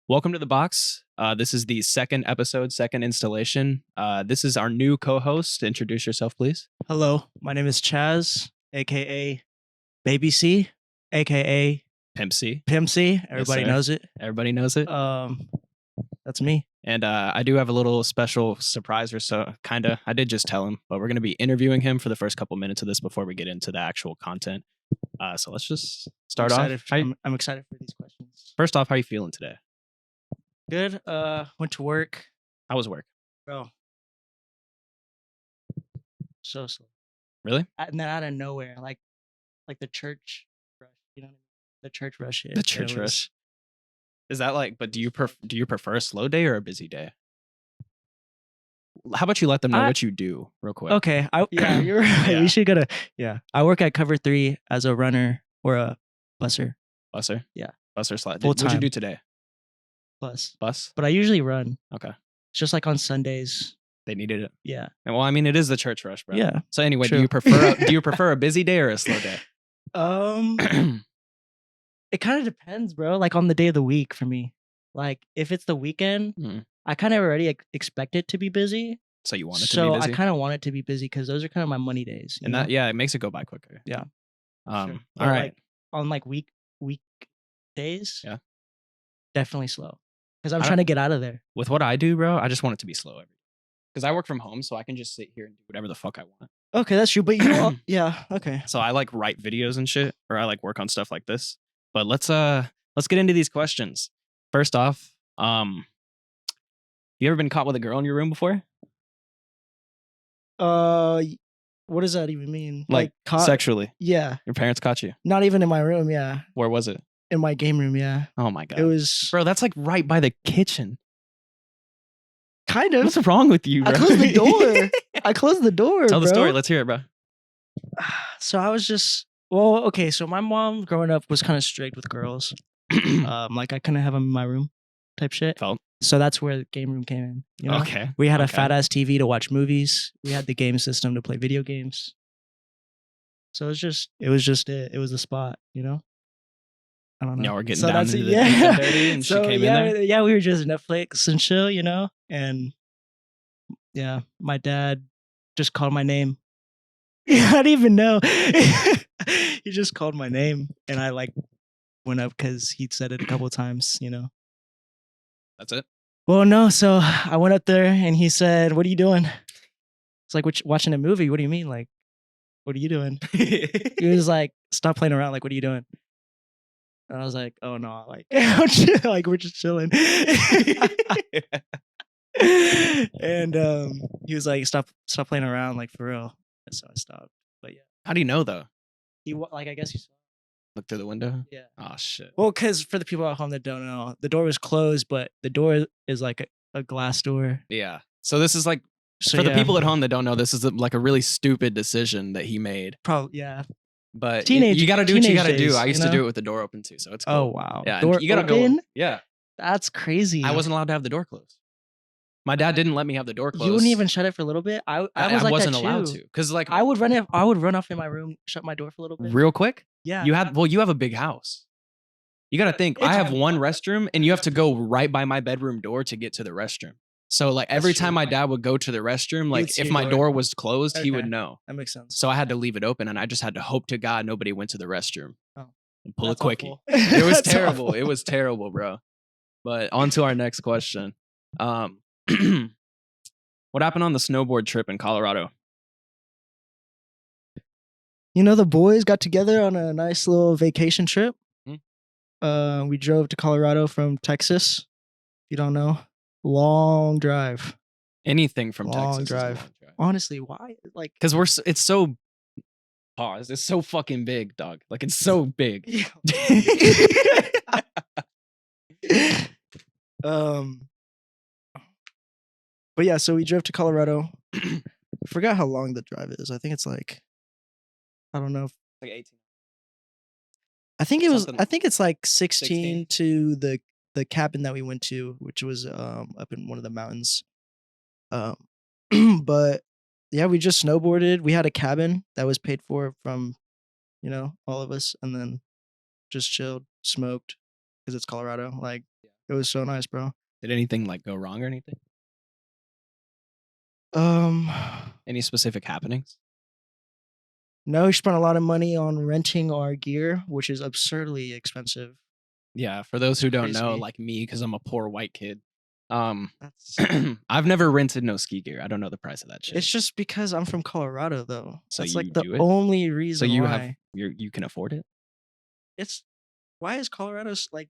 Welcome to the box. This is the second episode, second installation. This is our new co-host. Introduce yourself, please. Hello, my name is Chaz, aka Baby C, aka Pimp C. Pimp C. Everybody sir. knows it. Everybody knows it. That's me. And I do have a little special surprise, or so, kind of. I did just tell him, but we're going to be interviewing him for the first couple minutes of this before we get into the actual content. So let's just start off. I'm excited for these questions. First off, how are you feeling today? Good. Went to work. How was work? Bro. So slow. Really? And then out of nowhere, like the church rush. You know what I mean? The church rush. The church rush. Is that like? But do you prefer a slow day or a busy day? How about you let them know what you do real quick? Okay. Yeah, you're right. Yeah. We should go to. Yeah, I work at Cover 3 as a runner or a busser. Busser? Yeah. Busser slot. Full What'd you time. do today? Bus. But I usually run. Okay. It's just like on Sundays. They needed it. Yeah. And well, I mean, it is the church rush, bro. Yeah. So anyway, True. do you prefer a busy day or a slow day? It kind of depends, bro. Like on the day of the week for me. Like if it's the weekend, I kind of already expect it to be busy. So you want it to So be busy? I kind of want it to be busy because those are kind of my money days. And that, yeah, it makes it go by quicker. Yeah. All Sure. right. Like, on like week days, Yeah. Definitely slow. Because I'm trying to get out of there. With what I do, bro, I just want it to be slow every day. Because I work from home, so I can just sit here and do whatever the fuck I want. Okay, that's true. But you, yeah, okay. So I like write videos and shit, or I like work on stuff like this. But let's get into these questions. First off, you ever been caught with a girl in your room before? What does that even mean? Like caught? Sexually? Yeah. Your parents caught you? Not even in my room. Yeah. Where was it? In my game room. Yeah. Oh my god. It was, bro. That's like right by the kitchen. kind of. What's wrong with you, bro? I closed the door. I closed the door. Tell the bro. story. Let's hear it, bro. So I was just okay. So my mom growing up was kind of strict with girls. Like I couldn't have them in my room, type shit. Felt. So that's where the game room came in. You know? Okay. We had a fat ass TV to watch movies. We had the game system to play video games. So it was just it was the spot, you know. I don't know. Now we're getting So down that's into it, the yeah. deep and dirty, and So she came yeah, in there. yeah, we were just Netflix and chill, you know. And yeah, my dad just called my name. Yeah, I didn't even know. He just called my name, and I like went up because he'd said it a couple of times, you know. That's it. Well, no. So I went up there, and he said, "What are you doing?" It's like, watching a movie. What do you mean? Like, what are you doing? He was like, "Stop playing around. Like, what are you doing?" And I was like, "Oh no, like, like we're just chilling." And he was like, "Stop playing around, like for real." And so I stopped. But yeah, How do you know though? he like I guess he saw. Look through the window. Yeah. Oh shit. Well, because for the people at home that don't know, the door was closed, but the door is like a glass door. Yeah. So this is like So for the yeah, people at home that don't know, this is like a really stupid decision that he made. probably yeah. But Teenage- you got to do what you teenage got to do. days, I used you to do know? it with the door open too, so it's cool. Oh wow. Yeah, Door and you got to open? go. Yeah. That's crazy. I wasn't allowed to have the door closed. My dad didn't let me have the door closed. You wouldn't even shut it for a little bit. I was like wasn't that allowed too. to, because like I would run off in my room, shut my door for a little bit. real quick. Yeah. You have a big house. You got to think. I have one restroom, and you have to go right by my bedroom door to get to the restroom. So like every time my dad would go to the restroom, like see if your my door. door was closed, he would Okay. know. That makes sense. So I had to leave it open, and I just had to hope to God nobody went to the restroom Oh. and pull That's a quickie. awful. It was That's terrible. awful. It was terrible, bro. But on to our next question. What happened on the snowboard trip in Colorado? You know, the boys got together on a nice little vacation trip. Hmm. We drove to Colorado from Texas. If you don't know, long drive. Anything from Long Texas drive. is a long drive. Honestly, why? Like, Because it's so pause. It's so fucking big, dog. Like it's so big. But yeah, so we drove to Colorado. Forgot how long the drive is. I think it's like, I don't know. Like 18. I think it was. Something- I think it's like 16 16? to the cabin that we went to, which was up in one of the mountains. But yeah, we just snowboarded. We had a cabin that was paid for from, you know, all of us, and then just chilled, smoked, because it's Colorado. Like, it It was so nice, bro. Did anything like go wrong or anything? Any specific happenings? No, we spent a lot of money on renting our gear, which is absurdly expensive. Yeah, for those who don't know, Crazy. like me, because I'm a poor white kid, That's I've never rented no ski gear. I don't know the price of that shit. it's just because I'm from Colorado, though. So That's you like the do it? only So reason you why. have you can afford it? It's why is Colorado like?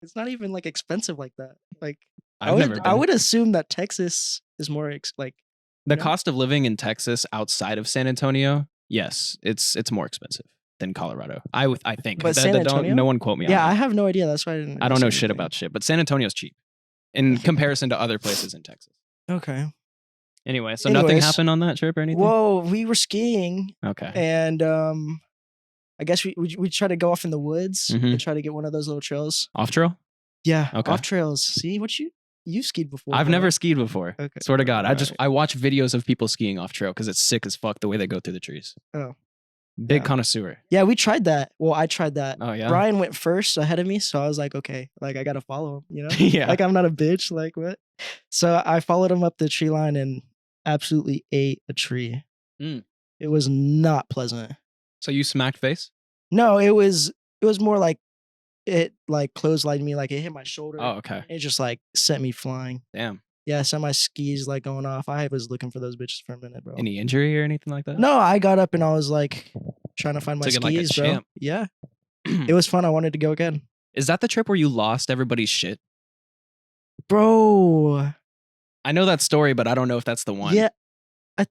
It's not even like expensive like that. Like I've never I been. would assume that Texas is more like The know? cost of living in Texas outside of San Antonio, yes, it's more expensive than Colorado. I think. But San Antonio? No one quote me Yeah, on I that. have no idea. That's why I didn't. I don't know say shit anything. about shit, but San Antonio's cheap in comparison to other places in Texas. Okay. Anyway, so nothing Anyways. happened on that trip or anything? Whoa, we were skiing Okay. and I guess we tried to go off in the woods and try to get one of those little trails. Off trail? Yeah, Okay. off trails. See what you skied before? I've bro. never skied before. Okay. Swear to God, Alright. I watch videos of people skiing off trail because it's sick as fuck the way they go through the trees. Oh. Big Yeah. connoisseur. Yeah, we tried that. Well, I tried that. Oh yeah. Brian went first ahead of me, so I was like, okay, like I gotta follow him, you know? Yeah. Like I'm not a bitch, like what? So I followed him up the tree line and absolutely ate a tree. Mm. It was not pleasant. So you smacked face? No, it was more like it like clotheslined me, like it hit my shoulder. Oh, okay. It just like sent me flying. Damn. Yeah, sent my skis like going off. I was looking for those bitches for a minute, bro. Any injury or anything like that? No, I got up and I was like trying to find my Took it skis, like a bro. champ. Yeah. It was fun. I wanted to go again. Is that the trip where you lost everybody's shit? Bro. I know that story, but I don't know if that's the one. Yeah. I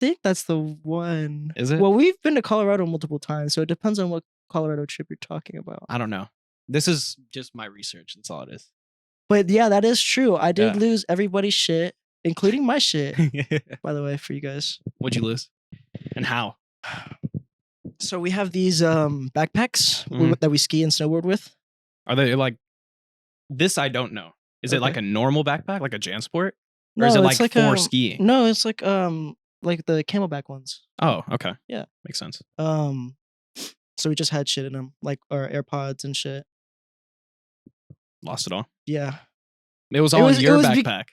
think that's the one. Is it? Well, we've been to Colorado multiple times, so it depends on what Colorado trip you're talking about. I don't know. This is just my research. That's all it is. But yeah, that is true. I did Yeah. lose everybody's shit, including my shit, by the way, for you guys. What'd you lose? And how? So we have these backpacks Mhm. that we ski and snowboard with. Are they like this? I don't know. Is it like Okay. a normal backpack, like a JanSport? Or No, is it it's like for a, skiing? No, it's like the Camelback ones. Oh, okay. Yeah. Makes sense. So we just had shit in them, like our AirPods and shit. Lost it all. Yeah. It was all in your was backpack.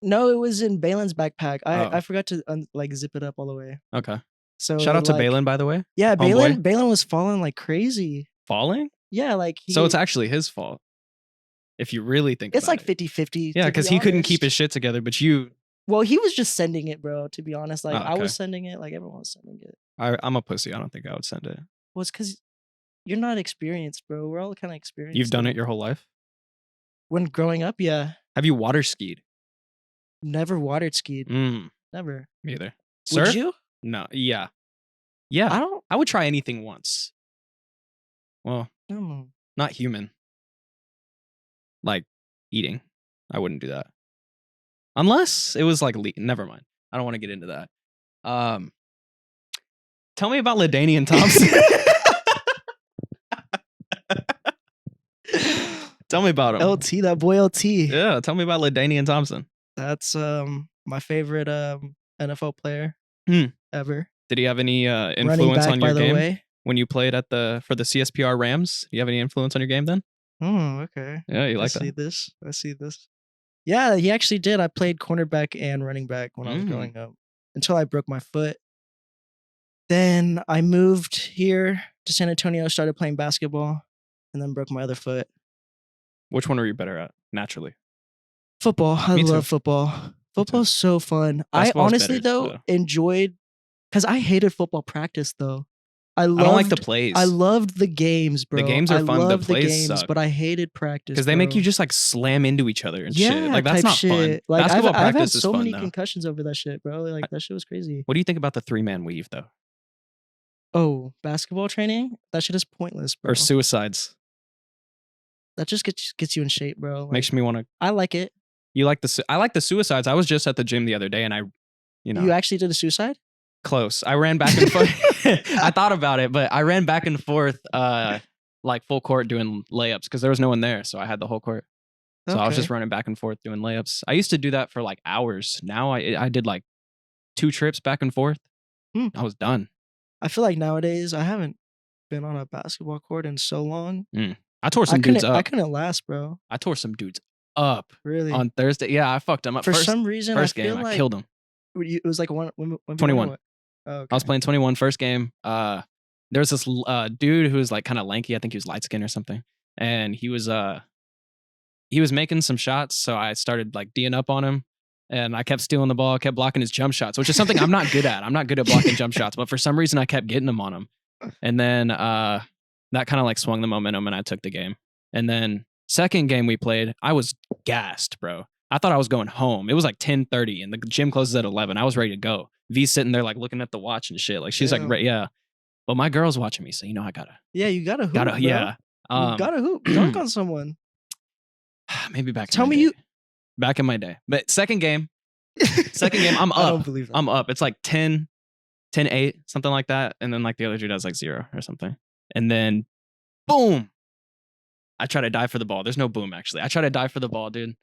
No, it was in Balin's backpack. Oh. I forgot to like zip it up all the way. Okay. So Shout out to like, Balin, by the way. Yeah, Homeboy. Balin was falling like crazy. Falling? Yeah, like So it's actually his fault. If you really think it's about like 50-50. Yeah, because he couldn't keep honest. his shit together, but you... Well, he was just sending it, bro, to be honest. Like Oh, I okay. was sending it, like everyone was sending it. I'm a pussy. I don't think I would send it. Well, it's because you're not experienced, bro. We're all kind of experienced. You've done it your whole life? When growing up, yeah. Have you water skied? Never water skied. Mm, Never. me either. Would Surf? you? No. Yeah. Yeah. I would try anything once. Well, I don't know. not human. Like eating. I wouldn't do that. Unless it was like never mind. I don't want to get into that. Tell me about LaDainian Thompson. Tell me about him. LT, that boy LT. Yeah, tell me about LaDainian Thompson. That's my favorite NFL player ever. Did he have any influence back, on your by the game way. when you played for the CSPR Rams? Do you have any influence on your game then? Oh, okay. Yeah, you like I see that? this. I see this. Yeah, he actually did. I played cornerback and running back when I was growing up until I broke my foot. Then I moved here to San Antonio, started playing basketball, and then broke my other foot. Which one are you better at naturally? Football. I Me too. love football. Football's so fun. Basketball's I honestly, better, though, enjoyed because I hated football practice, though. I don't like the plays. I loved the games, bro. The games are fun. The loved plays suck. but I hated practice Because they make bro. you just like slam into each other and yeah, shit. Like that's type not shit. fun. Like Basketball I've had practice is so fun many though. concussions over that shit, bro. Like that shit was crazy. What do you think about the 3-man weave though? Oh, basketball training? That shit is pointless, bro. Or suicides? That just gets you in shape, bro. Like, Makes me want to. I like it. You like I like the suicides. I was just at the gym the other day and You actually did a suicide? Close. I ran back and forth. I thought about it, but I ran back and forth like full court doing layups because there was no one there. So I had the whole court. So I was just running back and forth doing layups. I used to do that for like hours. Now I did like 2 trips back and forth. I was done. I feel like nowadays I haven't been on a basketball court in so long. I tore some dudes I up. couldn't last, bro. I tore some dudes up Really? on Thursday. Yeah, I fucked them up. For some reason, first I game, feel like I killed them. it was like 21. Oh, okay. I was playing 21 first game. There was this dude who was like kind of lanky. I think he was light skinned or something, and he was making some shots. So I started like D'ing up on him, and I kept stealing the ball, kept blocking his jump shots, which is something I'm not good at. I'm not good at blocking jump shots, but for some reason I kept getting them on him, and then that kind of like swung the momentum, and I took the game. And then second game we played, I was gassed, bro. I thought I was going home. It was like 10:30, and the gym closes at 11. I was ready to go. V's sitting there like looking at the watch and shit. Like she's like, right, yeah. But my girl's watching me, so you know I gotta. Yeah, you gotta hoop. Bro. Yeah. You gotta hoop. Dunk on someone. Maybe back. Tell me you. Back in my day, but second game, I'm up. I don't believe that. I'm up. It's like 10-8, something like that, and then like the other dude has like 0 or something, and then boom. I try to dive for the ball. There's no boom actually. I try to dive for the ball, dude,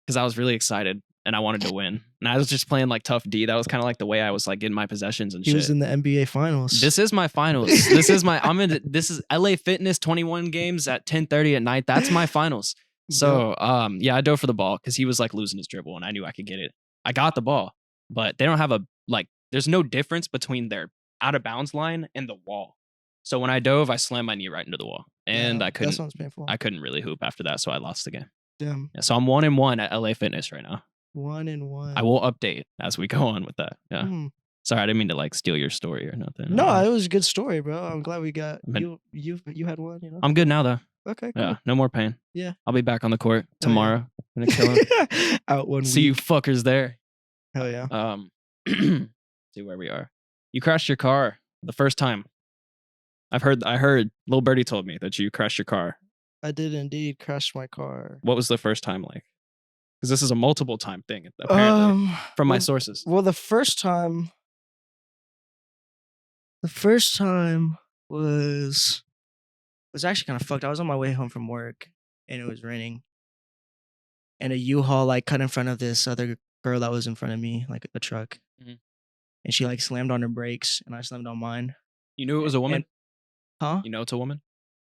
because I was really excited and I wanted to win. And I was just playing like tough D. That was kind of like the way I was like getting my possessions and shit. He was in the NBA finals. This is my finals. This is LA Fitness 21 games at 10:30 at night. That's my finals. So yeah, I dove for the ball because he was like losing his dribble and I knew I could get it. I got the ball, but they don't have there's no difference between their out of bounds line and the wall. So when I dove, I slammed my knee right into the wall, and I couldn't. That sounds painful. I couldn't really hoop after that, so I lost the game. Damn. Yeah, so I'm 1-1 at LA Fitness right now. 1-1. I will update as we go on with that. Yeah. Sorry, I didn't mean to like steal your story or nothing. No, it was a good story, bro. I'm glad we got you had one. You know. I'm good now though. Okay. Cool. Yeah. No more pain. Yeah. I'll be back on the court tomorrow. I'm gonna kill him. Out 1 week. See you fuckers there. Hell yeah. See where we are. You crashed your car the first time. I heard Lil Birdie told me that you crashed your car. I did indeed crash my car. What was the first time like? Because this is a multiple time thing, apparently, from my sources. Well, the first time was actually kind of fucked. I was on my way home from work and it was raining. And a U-Haul like cut in front of this other girl that was in front of me, like a truck. Mm-hmm. And she like slammed on her brakes and I slammed on mine. You knew it was a woman? Huh? You know it's a woman?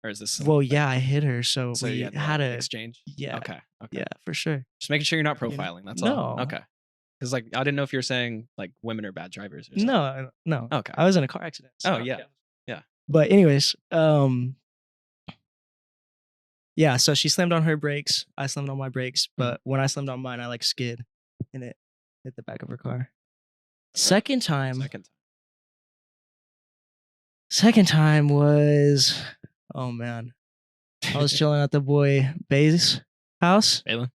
Or is this Well, yeah, I hit her, so we had an exchange. Yeah. Okay. Yeah, for sure. Just making sure you're not profiling. That's all. No. Okay. Because like I didn't know if you were saying like women are bad drivers or something. No. Okay. I was in a car accident. So, oh yeah. But anyways, yeah, so she slammed on her brakes. I slammed on my brakes, but when I slammed on mine, I like skid and it hit the back of her car. Second time was, oh man, I was chilling at the boy Bay's house. Balin?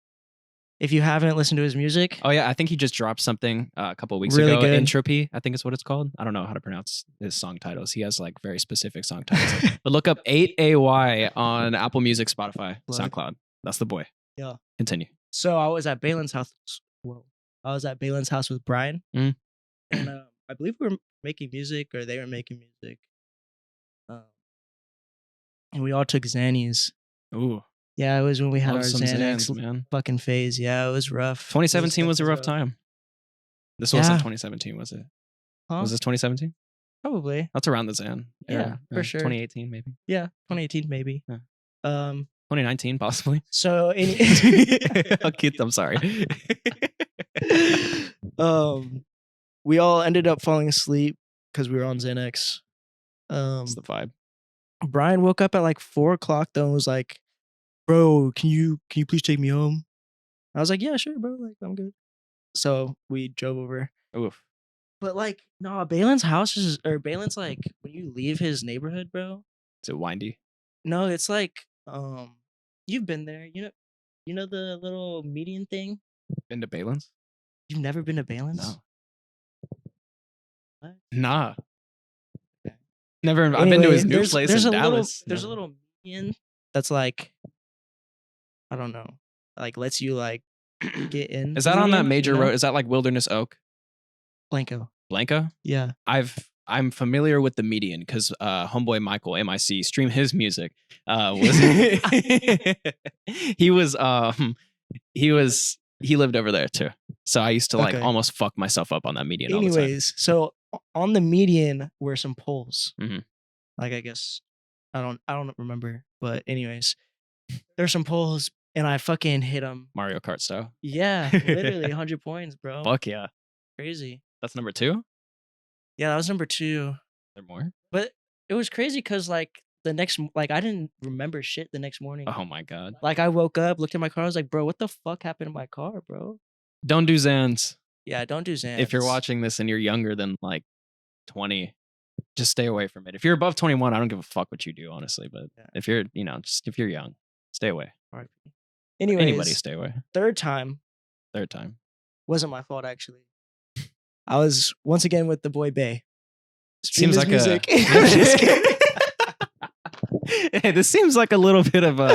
If you haven't listened to his music. Oh yeah, I think he just dropped something a couple of weeks really ago. Good. Entropy, I think is what it's called. I don't know how to pronounce his song titles. He has like very specific song titles. But look up 8AY on Apple Music, Spotify, SoundCloud. That's the boy. Yeah. Continue. So I was at Balin's house. Whoa. I was at Balin's house with Brian. Mm. And I believe we were making music or they were making music. And we all took Xannies. Ooh. Yeah, it was when we had our Xanax man. Fucking phase. Yeah, it was rough. 2017 was a rough time. This wasn't 2017, was it? Huh? Was this 2017? Probably. That's around the Xan. Yeah, for sure. 2018 maybe. Yeah, 2018 maybe. Yeah. 2019 possibly. So I'm sorry. We all ended up falling asleep because we were on Xanax. That's the vibe. Brian woke up at like 4:00 though and was like, "Bro, can you please take me home?" I was like, "Yeah, sure, bro. Like, I'm good." So we drove over. Oof. But like, no, Balin's house Balin's like when you leave his neighborhood, bro. Is it windy? No, it's like you've been there. You know the little median thing. Been to Balin's? You've never been to Balin's? No. What? Nah. Never. Anyway, I've been to his new place in Dallas. There's a little median that's like, I don't know, like lets you like get in. Is that on that major road? Is that like Wilderness Oak? Blanco. Yeah. I'm familiar with the median because homeboy Michael MIC stream his music. He lived over there too. So I used to like almost fuck myself up on that median. Anyways, so on the median were some poles. Mm-hmm. Like I guess I don't remember. But anyways, there's some poles, and I fucking hit them. Mario Kart style. Yeah, literally 100 points, bro. Fuck yeah. Crazy. That's number 2? Yeah, that was number 2. There more? But it was crazy because like the next, like I didn't remember shit the next morning. Oh my god. Like I woke up, looked at my car, I was like, bro, what the fuck happened to my car, bro? Don't do Xans. Yeah, don't do Xans. If you're watching this and you're younger than like 20, just stay away from it. If you're above 21, I don't give a fuck what you do, honestly. But if you're, just if you're young, stay away. Right. Anyways, anybody stay away. Third time wasn't my fault actually. I was once again with the boy Bay. Seems like music. Hey, this seems like a little bit of a.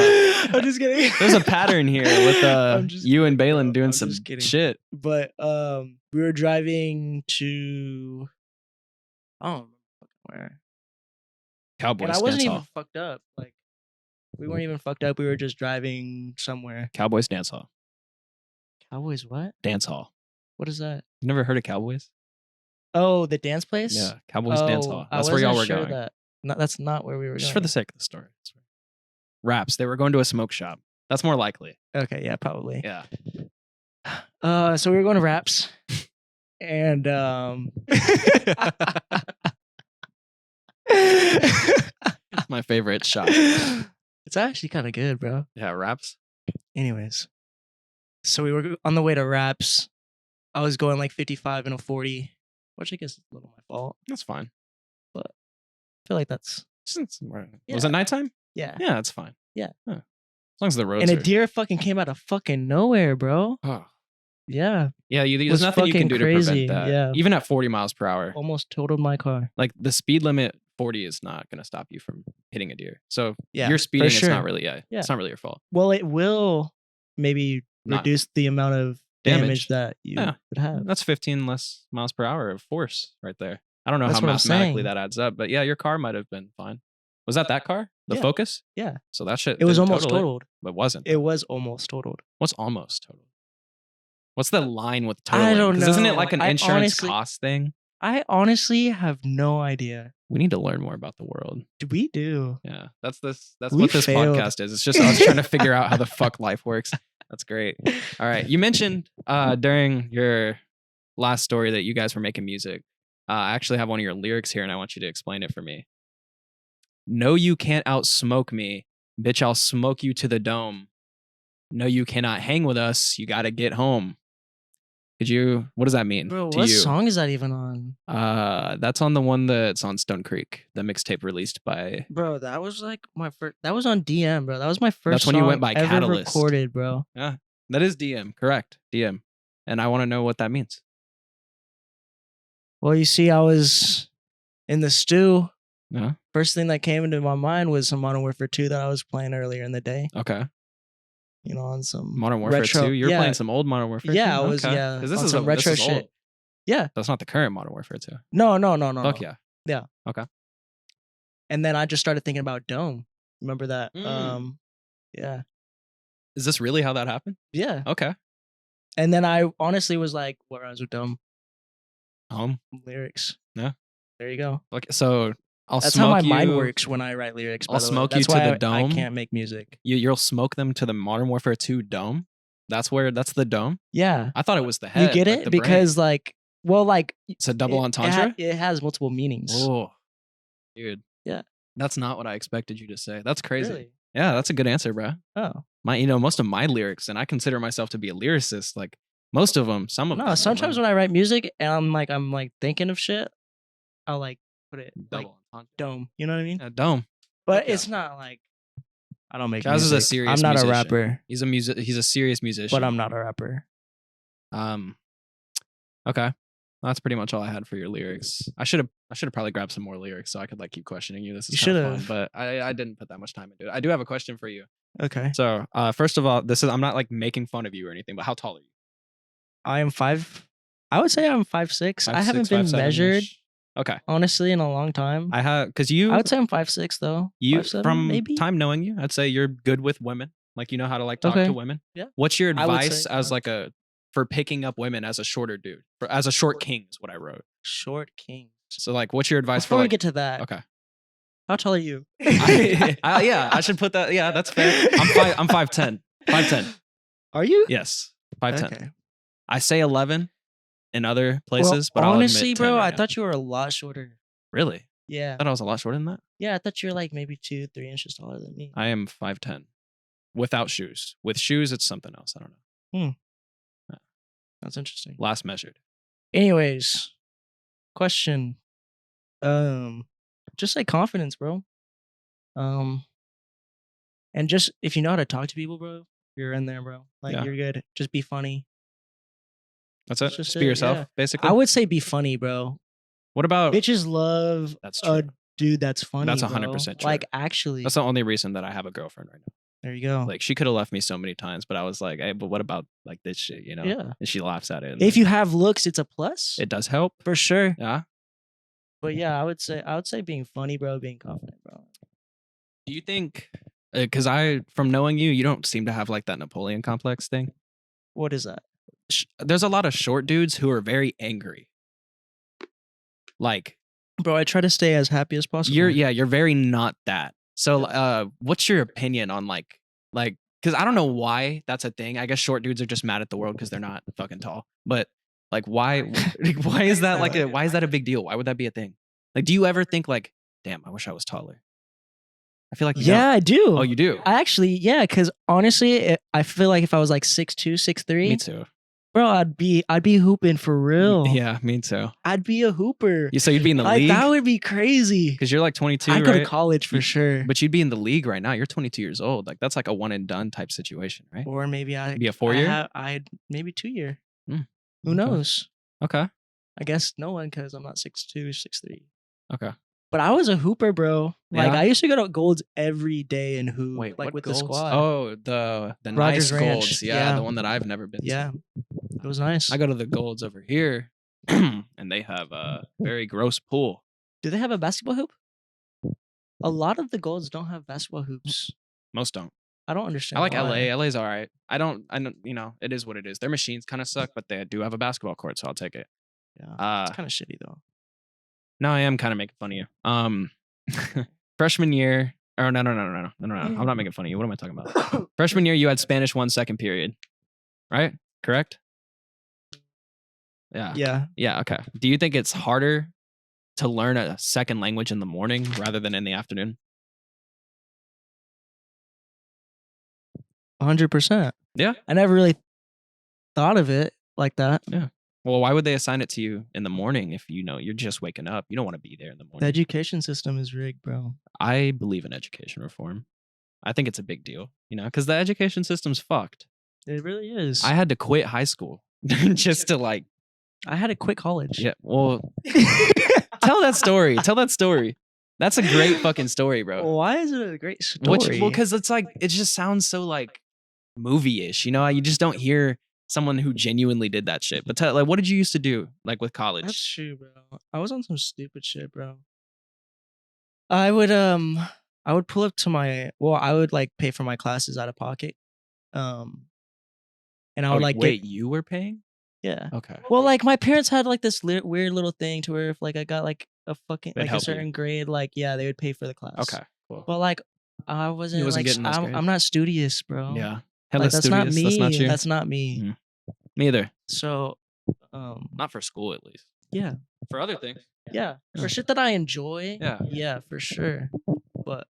I'm just kidding. There's a pattern here with you and Balin doing some shit. But we were driving to, I don't remember where. Cowboys. And I wasn't even fucked up. Like we weren't even fucked up. We were just driving somewhere. Cowboys dance hall. Cowboys what? Dance hall. What is that? You never heard of Cowboys? Oh, the dance place? Yeah, Cowboys dance hall. That's where y'all were going. That's not where we were going. Just for the sake of the story. Raps. They were going to a smoke shop. That's more likely. Okay, yeah, probably. Yeah. So we were going to Raps, and it's my favorite shop. It's actually kind of good, bro. Yeah, Raps. Anyways, so we were on the way to Raps. I was going like 55 and a 40, which I guess is a little my fault. That's fine. But I feel like that's... Was it nighttime? Yeah. Yeah, that's fine. Yeah. Huh. As long as the roads And a deer fucking came out of fucking nowhere, bro. Oh. Yeah. Yeah, there's nothing you can do to prevent that. Yeah. Even at 40 miles per hour. Almost totaled my car. Like the speed limit, 40 is not going to stop you from hitting a deer. So yeah, you're speeding, sure. it's not really, it's not really your fault. Well, it will maybe reduce the amount of damage that you would have. That's 15 less miles per hour of force right there. I don't know how mathematically that adds up, but yeah, your car might have been fine. Was that car? The Focus? Yeah. So that shit. It was almost totaled. But wasn't. It was almost totaled. What's almost totaled? What's the line with totaling? I don't know. Isn't it like an insurance cost thing? I honestly have no idea. We need to learn more about the world. We do. Yeah. That's what this podcast is. It's just us trying to figure out how the fuck life works. That's great. All right. You mentioned during your last story that you guys were making music. I actually have one of your lyrics here and I want you to explain it for me. No, you can't outsmoke me. Bitch, I'll smoke you to the dome. No, you cannot hang with us. You got to get home. What does that mean? Bro, what song is that even on? That's on the one that's on Stone Creek, the mixtape released by. Bro, that was like my first. That was on DM, bro. That was my first. That's when you went by ever Catalyst. Recorded, bro. Yeah, that is DM, correct? DM, and I want to know what that means. Well, you see, I was in the stew. Yeah. First thing that came into my mind was some Modern Warfare 2 that I was playing earlier in the day. Okay. You know, on some Modern Warfare retro, 2? You're playing some old Modern Warfare 2? Yeah, I was, yeah. Because this on is some retro shit. Old. Yeah. That's not the current Modern Warfare 2. No. Fuck yeah. Yeah. Okay. And then I just started thinking about Dome. Remember that? Yeah. Is this really how that happened? Yeah. Okay. And then I honestly was like, where I was with Dome. Lyrics. Yeah. There you go. Okay, so that's how my mind works when I write lyrics. I'll smoke you to the dome. I can't make music. You'll smoke them to the Modern Warfare 2 dome. That's the dome. Yeah, I thought it was the head. You get it because it's a double entendre. It has multiple meanings. Oh, dude. Yeah, that's not what I expected you to say. That's crazy. Really? Yeah, that's a good answer, bro. Oh, most of my lyrics, and I consider myself to be a lyricist. Like most of them, some of them. No, sometimes when I write music and I'm like thinking of shit, I'll like put it double dome. You know what I mean? A dome. But it's not like I don't make Chaz music. is a serious I'm not musician. a rapper. He's a serious musician. But I'm not a rapper. Okay. That's pretty much all I had for your lyrics. I should have probably grabbed some more lyrics so I could keep questioning you. This is kind of fun, but I didn't put that much time into it. I do have a question for you. Okay. So first of all, I'm not making fun of you or anything, but how tall are you? I am 5. I would say I'm 5'6". I haven't been measured. Okay. Honestly, in a long time. I would say I'm 5'6" though. You 5'7", from maybe? time knowing you, I'd say you're good with women. You know how to talk to women. Yeah. What's your advice for picking up women as a shorter dude? As a short king is what I wrote. Short king. So what's your advice before we get to that? Okay. How tall are you? Yeah, I should put that. Yeah, that's fair. I'm 5'10". 5'10". Are you? Yes, 5'10". Okay. I say 11 in other places, but honestly, I'll admit 10 bro, right I now. thought you were a lot shorter. Really? Yeah. I thought I was a lot shorter than that. Yeah, I thought you were like maybe 2-3 inches taller than me. I am 5'10", without shoes. With shoes, it's something else. I don't know. That's interesting. Last measured. Anyways, question. Just like confidence, bro. And just if you know how to talk to people, bro, you're in there, bro. Like Yeah. you're good. Just be funny. That's it. just Just be it, yourself, yeah. basically. I would say be funny, bro. What about? Bitches love That's a true. dude that's funny. That's bro. 100% true. Like actually, That's the only reason that I have a girlfriend right now. there you go. Like she could have left me so many times, but I was like, hey, but what about like this shit, you know? Yeah. And she laughs at it. And If you have looks, it's a plus. it does help. For sure. Yeah. But yeah, I would say being funny, bro, being confident, bro. Do you think? Because from knowing you, you don't seem to have like that Napoleon Complex thing. What is that? There's a lot of short dudes who are very angry. Like, bro, I try to stay as happy as possible. You're very not that. So, what's your opinion on like, because I don't know why that's a thing. I guess short dudes are just mad at the world because they're not fucking tall. But like, why is that why is that a big deal? Why would that be a thing? Like, do you ever think like, damn, I wish I was taller? I feel like I do. Oh, you do? I actually, because honestly, I feel like if I was like 6'2", 6'3", Me too. bro, I'd be hooping for real. Yeah, me too. I'd be a hooper. So you'd be in the league? That would be crazy. Because you're like 22, I'd right? go to college for sure. But you'd be in the league right now. You're 22 years old. Like that's like a one and done type situation, right? Or maybe I'd be a 4-year. I'd maybe 2-year. Who knows? Okay. I guess no one because I'm not 6'2", 6'3". Okay. But I was a hooper, bro. Like Yeah? I used to go to Golds every day and hoop. Wait, like what with Golds? the squad. Oh, the Rogers nice Ranch. Golds. Yeah, the one that I've never been Yeah. to. It was nice. I go to the Golds over here, and they have a very gross pool. Do they have a basketball hoop? A lot of the Golds don't have basketball hoops. Most don't. I don't understand. I like why. LA. LA's all right. I don't, it is what it is. Their machines kind of suck, but they do have a basketball court, so I'll take it. Yeah. It's kind of shitty though. No, I am kind of making fun of you. Freshman year, or no. I'm not making fun of you. What am I talking about? Freshman year, you had Spanish 1 second period, right? Correct? Yeah. Yeah. Yeah. Okay. Do you think it's harder to learn a second language in the morning rather than in the afternoon? 100%. Yeah. I never really thought of it like that. Yeah. Well, why would they assign it to you in the morning if you're just waking up? You don't want to be there in the morning. The education system is rigged, bro. I believe in education reform. I think it's a big deal, because the education system's fucked. It really is. I had to quit high school just to like. I had to quit college. Yeah. Well, tell that story. Tell that story. That's a great fucking story, bro. Why is it a great story? Well, because it's like it just sounds so like movie-ish. You just don't hear someone who genuinely did that shit. But what did you used to do like with college? That's true, bro. I was on some stupid shit, bro. I would pull up to I would like pay for my classes out of pocket. And I would wait, you were paying? Yeah. Okay. Well, like my parents had like this weird little thing to where if like I got like a fucking They'd like a help certain you. grade, like yeah, they would pay for the class. Okay. Cool. But like I wasn't like getting those I'm grades? not studious, bro. Yeah. Like, that's not me. That's not you. That's not me. Mhm. Me either. So, Not for school, at least. yeah, For other things. yeah, for shit that I enjoy. Yeah. Yeah, for sure. But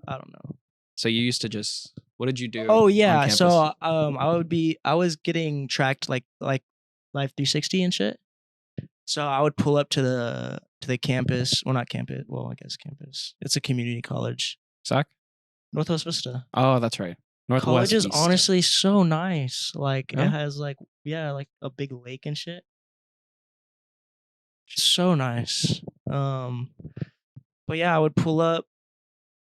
I don't know. So you used to just. What did you do? Oh on yeah, campus? so I was getting tracked like Life 360 and shit. So I would pull up to the campus. Well, not campus. Well, I guess campus. It's a community college. SAC? Northwest Vista. Oh, that's right. Northwest College is Vista. honestly so nice. Like Yeah? it has like a big lake and shit. So nice. But yeah, I would pull up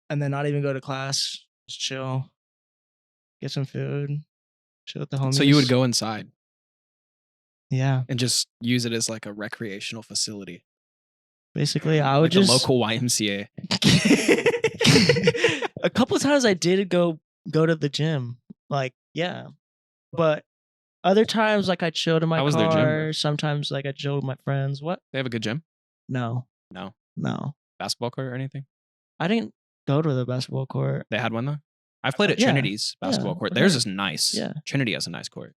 and then not even go to class. Just chill. Get some food. Chill with the homies. So you would go inside Yeah. and just use it as like a recreational facility. Basically, I would Like just the local YMCA. a couple of times I did go to the gym. Like, yeah. But other times like I chilled in my How was their gym, car. bro? Sometimes like I chilled with my friends. What? They have a good gym? No. No. No. Basketball court or anything? I didn't go to the basketball court. They had one though. I've played at Yeah. Trinity's basketball Yeah, court. for Theirs sure. is nice. Yeah. Trinity has a nice court.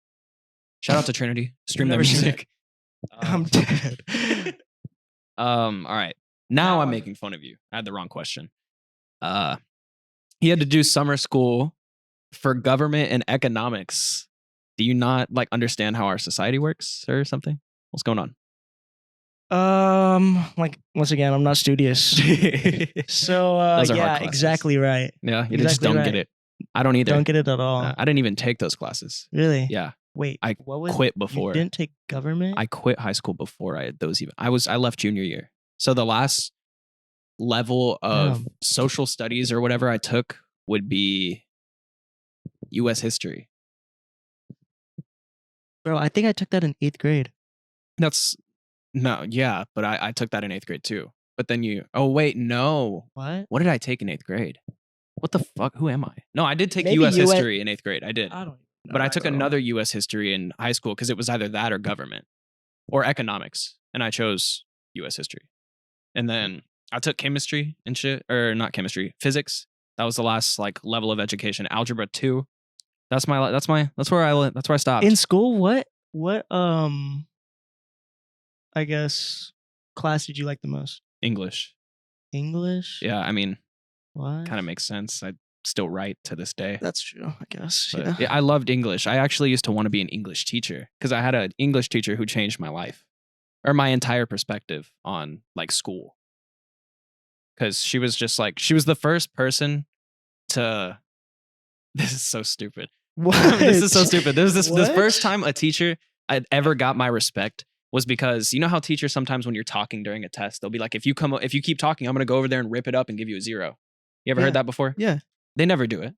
Shout out to Trinity. Stream their never seen music. I'm dead. All right. Now I'm making fun of you. I had the wrong question. He had to do summer school for government and economics. Do you not like understand how our society works or something? What's going on? Like once again, I'm not studious. So Those are hard yeah, classes. exactly right. Yeah, you just Exactly don't right. get it. I don't either. Don't get it at all. I didn't even take those classes. Really? Yeah, Wait, I what was quit before. You didn't take government? I quit high school before I had those even. I left junior year. So the last level of social studies or whatever I took would be U.S. history. Bro, I think I took that in 8th grade. Yeah, but I took that in 8th grade too. But then oh wait, no. What? What did I take in 8th grade? What the fuck? Who am I? No, I did take Maybe U.S. history in 8th grade. I did. I don't know. But I took another U.S. history in high school because it was either that or government or economics. And I chose U.S. history. And then I took chemistry and shit, or not chemistry, physics. That was the last like level of education. Algebra 2. That's where I stopped. In school, what I guess class did you like the most? English. English? Yeah, I mean, What? kind of makes sense. I still write to this day. That's true, I guess. But Yeah. I loved English. I actually used to want to be an English teacher because I had an English teacher who changed my life or my entire perspective on like school. Because she was the first person to. This is so stupid. What? This is so stupid. This What? first time a teacher I'd ever got my respect was because you know how teachers sometimes when you're talking during a test, they'll be like, if you keep talking, I'm gonna go over there and rip it up and give you a 0. You ever heard that before? Yeah. They never do it.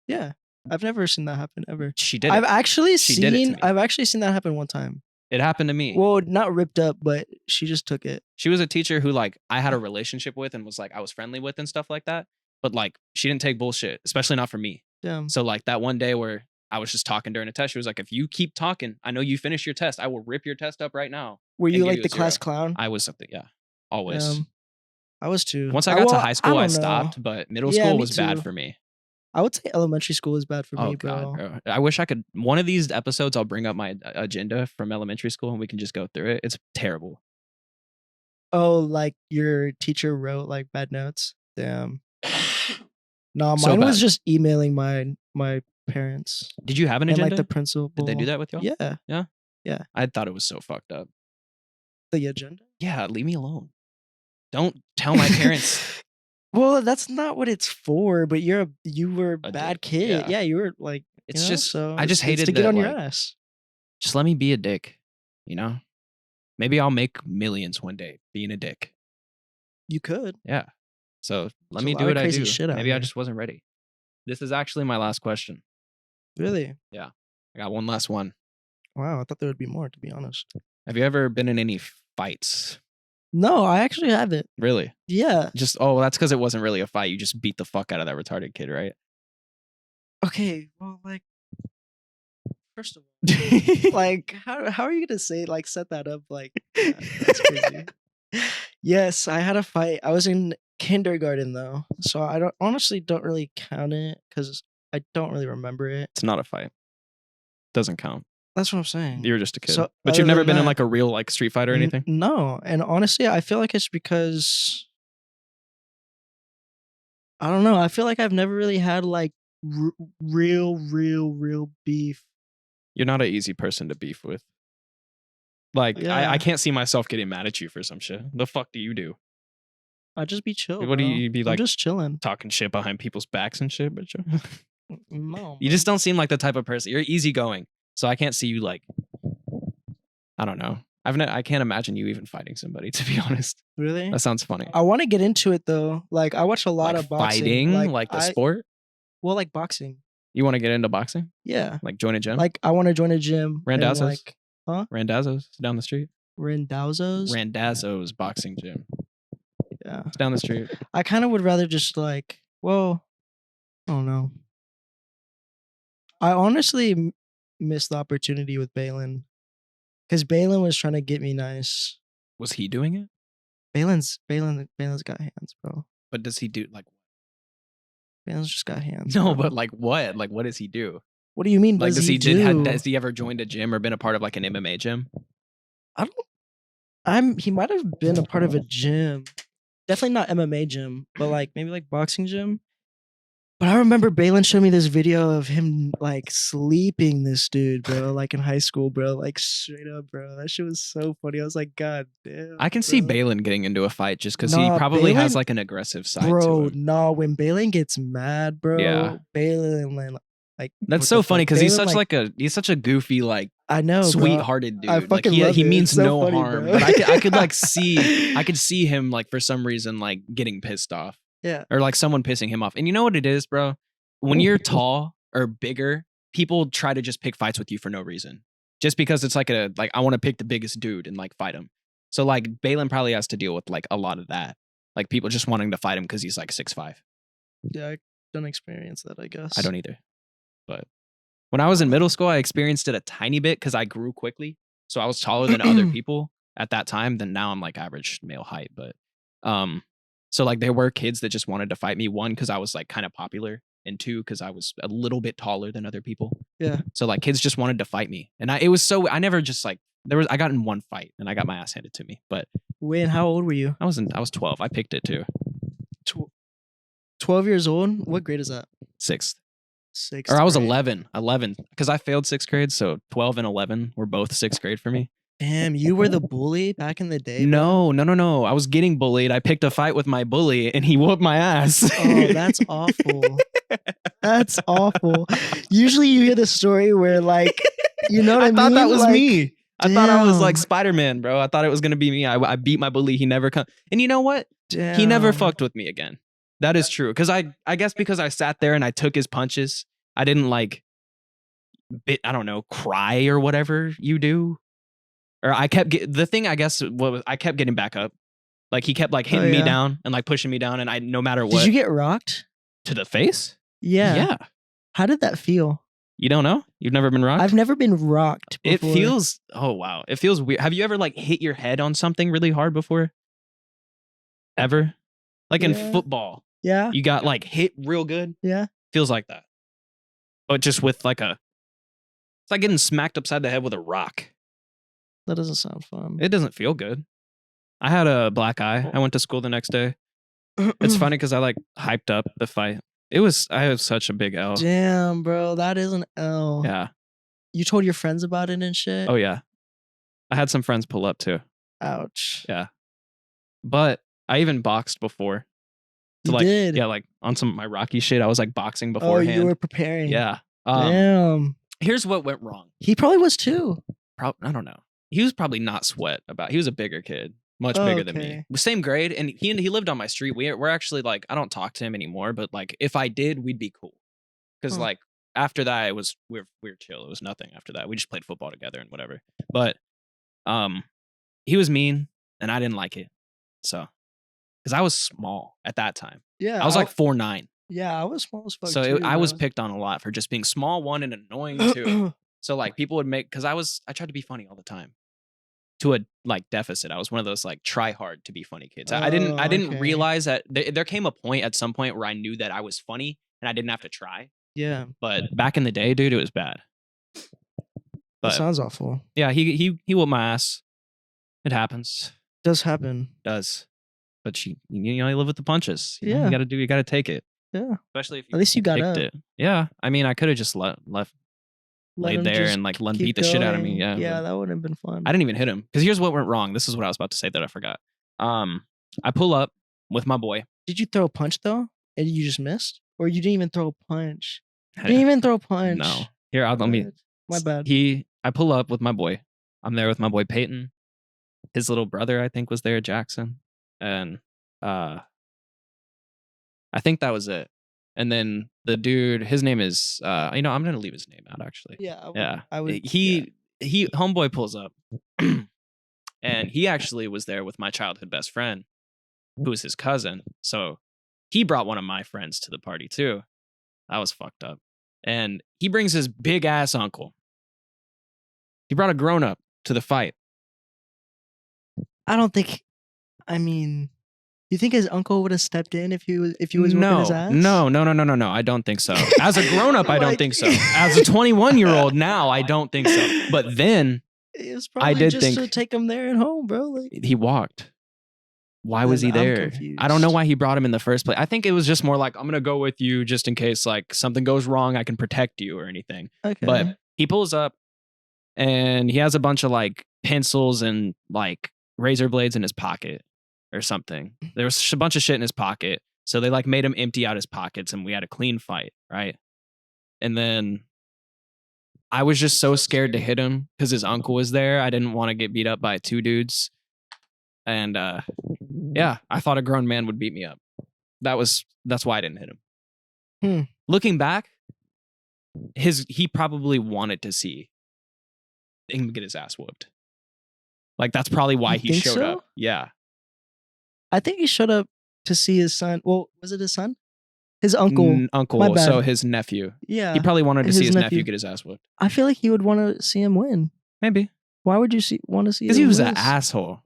Yeah. I've never seen that happen ever. She did. I've it. actually She did it to seen me. I've actually seen that happen one time. It happened to me. Well, not ripped up, but she just took it. She was a teacher who like I had a relationship with and was like I was friendly with and stuff like that. But like she didn't take bullshit, especially not from me. Damn. So like that one day where I was just talking during a test, she was like, if you keep talking, I know you finished your test. I will rip your test up right now. Were and you give like you the a 0. class clown? I was something, yeah. Always. I was too. Once I got to high school, I don't stopped, know. but middle Yeah, school me was bad too. for me. I would say elementary school is bad for Oh me, bro. God, bro. I wish I could. One of these episodes, I'll bring up my agenda from elementary school and we can just go through it. It's terrible. Oh, like your teacher wrote like bad notes? Damn. No, So mine was bad. just emailing my parents Did you have an and agenda? like the principal. Did they do that with y'all? Yeah. I thought it was so fucked up. The agenda? Yeah, leave me alone. Don't tell my parents. Well, that's not what it's for. But you were a A bad dick, kid. yeah. Yeah, you were like. It's you know, just so I just it's hated to get that, on your like, ass. Just let me be a dick. You know, maybe I'll make millions one day being a dick. You could. Yeah. So let There's me a do lot of what I crazy do. shit out Maybe I here. just wasn't ready. This is actually my last question. Really? I got one last one. Wow, I thought there would be more. To be honest. Have you ever been in any fights? No, I actually haven't. Really? Yeah. That's because it wasn't really a fight. You just beat the fuck out of that retarded kid, right? Okay. Well, like. First of all, like, how are you gonna say like set that up like that's crazy? Yes, I had a fight. I was in kindergarten though, so I don't really count it because I don't really remember it. It's not a fight. Doesn't count. That's what I'm saying. You're just a kid. So, but other you've never than been in that- like a real like street fight or anything? No, and honestly, I feel like it's because I don't know. I feel like I've never really had like real beef. You're not an easy person to beef with. Like, Yeah. I can't see myself getting mad at you for some shit. The fuck do you do? I just be chill. What do bro. you be I'm like- just chilling. Talking shit behind people's backs and shit, but No, you just don't seem like the type of person. You're easygoing, so I can't see you like. I don't know. I can't imagine you even fighting somebody. To be honest, really. that sounds funny. I want to get into it though. Like I watch a lot Like of boxing. fighting, like the sport. Well, like boxing. You want to get into boxing? Yeah. Like join a gym? Like I want to join a gym. and, Randazzo's? Like Randazzo's down the street. Randazzo's. Randazzo's boxing gym. Yeah. It's down the street. I kind of would rather just like. Well, I don't know. I honestly missed the opportunity with Balin, because Balin was trying to get me nice. Was he doing it? Balin's got hands, bro. but does he do like? Balen's just got hands. No, bro. but like what? Like what does he do? What do you mean? Like Does he do? has he ever joined a gym or been a part of like an MMA gym? I don't. He might have been a part of a gym. Definitely not MMA gym, but like maybe like boxing gym. But I remember Balin showed me this video of him like sleeping this dude, bro, like in high school, bro, like straight up, bro. That shit was so funny. I was like, God damn. I can see bro. Balin getting into a fight just because he Nah, probably has Balin- like an aggressive side to Bro, him. no, when Balin gets mad, bro, Yeah. Balin like That's what so the funny fuck? because he's Balin, such he's such a goofy like I know, bro. sweethearted dude. I Like fucking he love he it. means It's so no funny, harm. bro. But I could like see I could see him like for some reason like getting pissed off. Yeah. Or like someone pissing him off. And you know what it is, bro? When you're tall or bigger, people try to just pick fights with you for no reason. Just because it's like I want to pick the biggest dude and like fight him. So like Balin probably has to deal with like a lot of that. Like people just wanting to fight him because he's like 6'5". Yeah, I don't experience that, I guess. I don't either. But when I was in middle school, I experienced it a tiny bit because I grew quickly. So I was taller than other people at that time. Then now I'm like average male height. But so like there were kids that just wanted to fight me. One, because I was like kind of popular. And two, because I was a little bit taller than other people. Yeah. So like kids just wanted to fight me. And I never just like I got in one fight and I got my ass handed to me. But When? How old were you? I was 12. I picked it too. 12 years old? What grade is that? Sixth. Sixth. Or I was grade. 11 because I failed sixth grade. So 12 and 11 were both sixth grade for me. Damn, you were the bully back in the day? No. I was getting bullied. I picked a fight with my bully and he whooped my ass. Oh, that's awful. That's awful. Usually you hear the story where like, you know what I mean? I thought that was like, me. I thought I was like damn. Spider-Man, bro. I thought it was going to be me. I beat my bully. He never come. And you know what? Damn. He never fucked with me again. That is true. Because I guess because I sat there and I took his punches, I didn't like, I don't know, cry or whatever you do. Or I kept the thing, I guess, I kept getting back up. Like he kept like hitting me down and like pushing me down. And I, no matter what. Did you get rocked? To the face? Yeah. Yeah. How did that feel? You don't know? You've never been rocked? I've never been rocked before. It feels, oh wow. It feels weird. Have you ever like hit your head on something really hard before? Ever? Like in football. Yeah. You got like hit real good? Yeah. Feels like that. But just with like it's like getting smacked upside the head with a rock. That doesn't sound fun. It doesn't feel good. I had a black eye. I went to school the next day. It's funny because I like hyped up the fight. I had such a big L. Damn, bro. That is an L. Yeah. You told your friends about it and shit? Oh yeah. I had some friends pull up too. Ouch. Yeah. But I even boxed before. You like, did? Yeah, like on some of my Rocky shit, I was like boxing Oh, beforehand. you were preparing. Yeah. Damn. Here's what went wrong. He probably was too. I don't know. He was probably not sweat about. He was a bigger kid, much bigger than me. Same grade, and he lived on my street. We're actually like, I don't talk to him anymore, but like if I did, we'd be cool. Because like after that, it was we're chill. It was nothing after that. We just played football together and whatever. But he was mean, and I didn't like it. So because I was small at that time. Yeah. I was like 4'9". Yeah, I was small as fuck. So too, I was bro. picked on a lot for just being small, one, and annoying two. So like people would make, because I tried to be funny all the time to a like deficit. I was one of those like try hard to be funny kids. I didn't realize that there came a point at some point where I knew that I was funny and I didn't have to try. Yeah. But back in the day, dude, it was bad. But that sounds awful. Yeah, he whooped my ass. It happens. Does happen. Does. But you live with the punches. Yeah. You gotta take it. Yeah. Especially if at least you got up. It. Yeah. I mean, I could have just laid there and like let him beat the shit out of me. Yeah. Yeah, that would have been fun. I didn't even hit him. Because here's what went wrong. This is what I was about to say that I forgot. I pull up with my boy. Did you throw a punch though? And you just missed? Or you didn't even throw a punch? You didn't even throw a punch. No. Here, let me. My bad. I pull up with my boy. I'm there with my boy Peyton. His little brother, I think, was there, Jackson. And I think that was it. And then the dude, his name is, I'm going to leave his name out, actually. Yeah. I would. Homeboy pulls up. And he actually was there with my childhood best friend, who was his cousin. So he brought one of my friends to the party, too. I was fucked up. And he brings his big ass uncle. He brought a grown-up. to the fight. I don't think, I mean, You think his uncle would have stepped in if you was whipping his ass? No. I don't think so. As a grown up, I don't think so. As a 21-year-old now, I don't think so. But then it was probably I did just think to take him there and home, bro. Like, he walked. Why was he then I'm there? confused. I don't know why he brought him in the first place. I think it was just more like, I'm gonna go with you just in case like something goes wrong, I can protect you or anything. Okay. But he pulls up and he has a bunch of like pencils and like razor blades in his pocket or something. There was a bunch of shit in his pocket. So they like made him empty out his pockets and we had a clean fight, right? And then I was just so scared to hit him because his uncle was there. I didn't want to get beat up by two dudes. And yeah, I thought a grown man would beat me up. That's why I didn't hit him. Looking back, he probably wanted to see him get his ass whooped. Like that's probably why he showed up. Yeah. I think he showed up to see his son. Well, was it his son? His uncle. Uncle. My bad. So his nephew. Yeah. He probably wanted to see his nephew get his ass whooped. I feel like he would want to see him win. Maybe. Why would you want to see him? Because he was an asshole.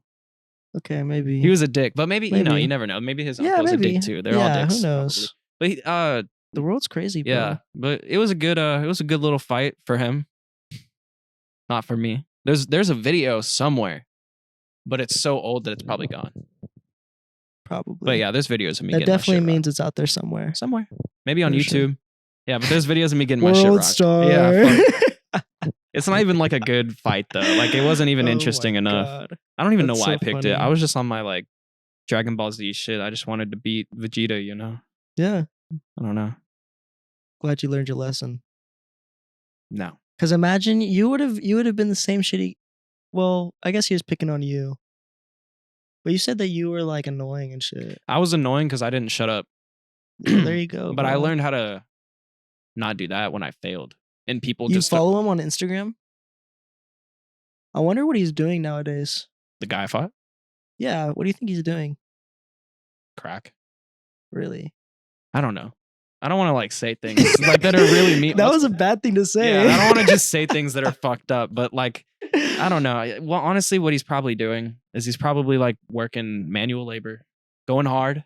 Okay, maybe. He was a dick. But maybe. You know, you never know. Maybe his uncle's a dick too. They're all dicks. Who knows? Probably. But the world's crazy, bro. Yeah. But it was a good little fight for him. Not for me. There's a video somewhere, but it's so old that it's probably gone. Probably. But yeah, there's videos of me that getting definitely my shit means it's out there somewhere. Maybe on For YouTube. sure. Yeah, but there's videos of me getting my shit World rocked. star. Yeah. It's not even like a good fight though. Like it wasn't even interesting enough. God. I don't even know That's why so I picked funny. it. I was just on my like Dragon Ball Z shit. I just wanted to beat Vegeta, you know? Yeah. I don't know. Glad you learned your lesson. No. Because imagine you would have been the same shitty. Well, I guess he was picking on you. But you said that you were like annoying and shit. I was annoying because I didn't shut up. Yeah, there you go. But bro. I learned how to not do that when I failed. And people You just follow him on Instagram? I wonder what he's doing nowadays. the guy I fought? Yeah, what do you think he's doing? Crack. Really? I don't know. I don't want to like say things like that are really mean. That was a bad thing to say. Yeah, I don't want to just say things that are fucked up, but like, I don't know. Well, honestly, what he's probably doing is he's probably like working manual labor, going hard.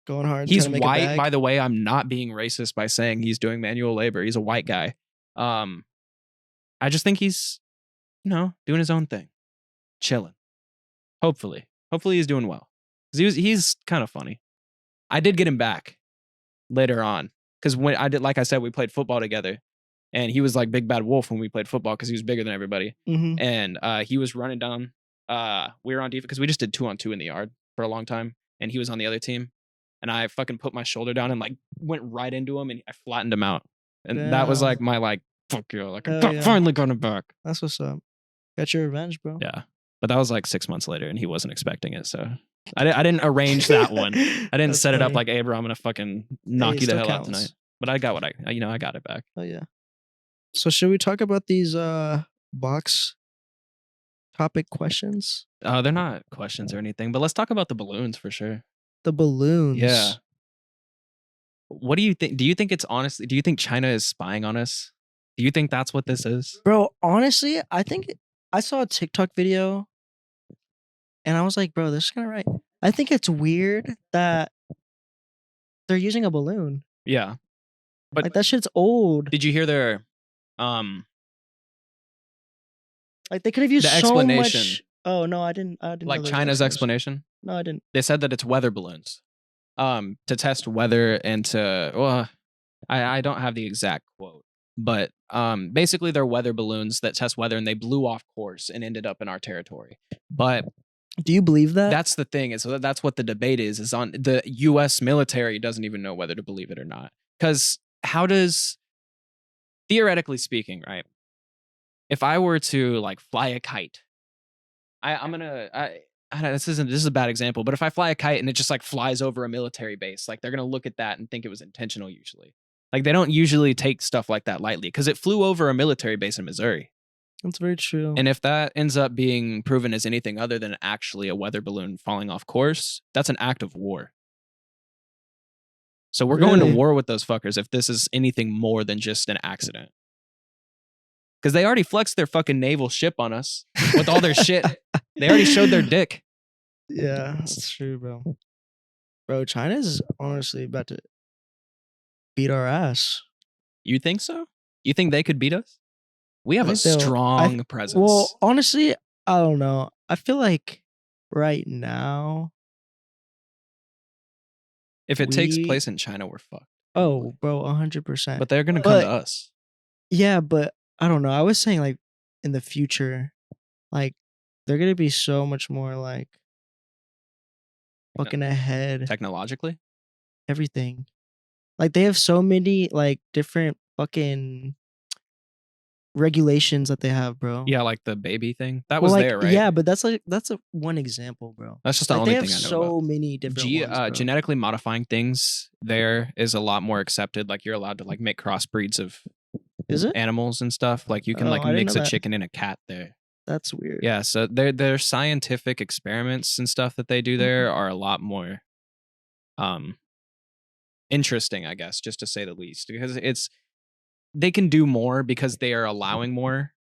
Going hard. He's trying to make a white, bag. by the way. I'm not being racist by saying he's doing manual labor. He's a white guy. I just think he's, doing his own thing, chilling. Hopefully he's doing well. 'Cause he's kind of funny. I did get him back later on because when like I said, we played football together, and he was like Big Bad Wolf when we played football because he was bigger than everybody. Mhm. And he was running down. We were on defense because we just did 2-on-2 in the yard for a long time, and he was on the other team. And I fucking put my shoulder down and like went right into him, and I flattened him out. And that was Damn. like my like fuck you, like Hell I yeah. finally got him back. That's what's up. Got your revenge, bro. Yeah, but that was like 6 months later, and he wasn't expecting it. So I didn't arrange that one. I didn't That's set it up funny. like, hey, bro, I'm gonna fucking knock Hey, you the still hell out counts. tonight. But I got what I got it back. Oh yeah. So should we talk about these box topic questions? They're not questions or anything, but let's talk about the balloons for sure. The balloons. Yeah. What do you think? Do you think it's honestly? Do you think China is spying on us? Do you think that's what this is? Bro, honestly, I think I saw a TikTok video and I was like, bro, this is kind of right. I think it's weird that they're using a balloon. Yeah. But Like that shit's old. did you hear their Like they could have used the so explanation? much. Oh no, I didn't know like there was China's explanation? No, I didn't. They said that it's weather balloons. To test weather and I don't have the exact quote, but basically they're weather balloons that test weather, and they blew off course and ended up in our territory. But Do you believe that? that's the thing, is that's what the debate is on. The US military doesn't even know whether to believe it or not. Because how does, theoretically speaking, right? If I were to like fly a kite, this is a bad example, but if I fly a kite and it just like flies over a military base, like they're gonna look at that and think it was intentional usually. Like they don't usually take stuff like that lightly because it flew over a military base in Missouri. That's very true. And if that ends up being proven as anything other than actually a weather balloon falling off course, that's an act of war. So we're going to Really? war with those fuckers if this is anything more than just an accident. Because they already flexed their fucking naval ship on us with all their shit. They already showed their dick. Yeah, that's true, bro. Bro, China's honestly about to beat our ass. You think so? You think they could beat us? We have a think they'll- strong presence. Well, honestly, I don't know. I feel like right now, if it takes we- place in China, we're fucked. oh, bro, 100%. But they're gonna come to us. Yeah, but I don't know. I was saying like in the future, like they're gonna be so much more like fucking ahead. Technologically? Everything. Like they have so many like different fucking regulations that they have, bro. Yeah, like the baby thing. That was there, right? Yeah, but that's a one example, bro. That's just the Like only they thing have I know so about. many different ones, bro. Genetically modifying things there is a lot more accepted. Like you're allowed to like make crossbreeds of Is it? animals and stuff. Like you can Oh, like I didn't mix know a that. chicken and a cat there. That's weird. Yeah, so their scientific experiments and stuff that they do there are a lot more interesting, I guess, just to say the least. Because they can do more because they are allowing more.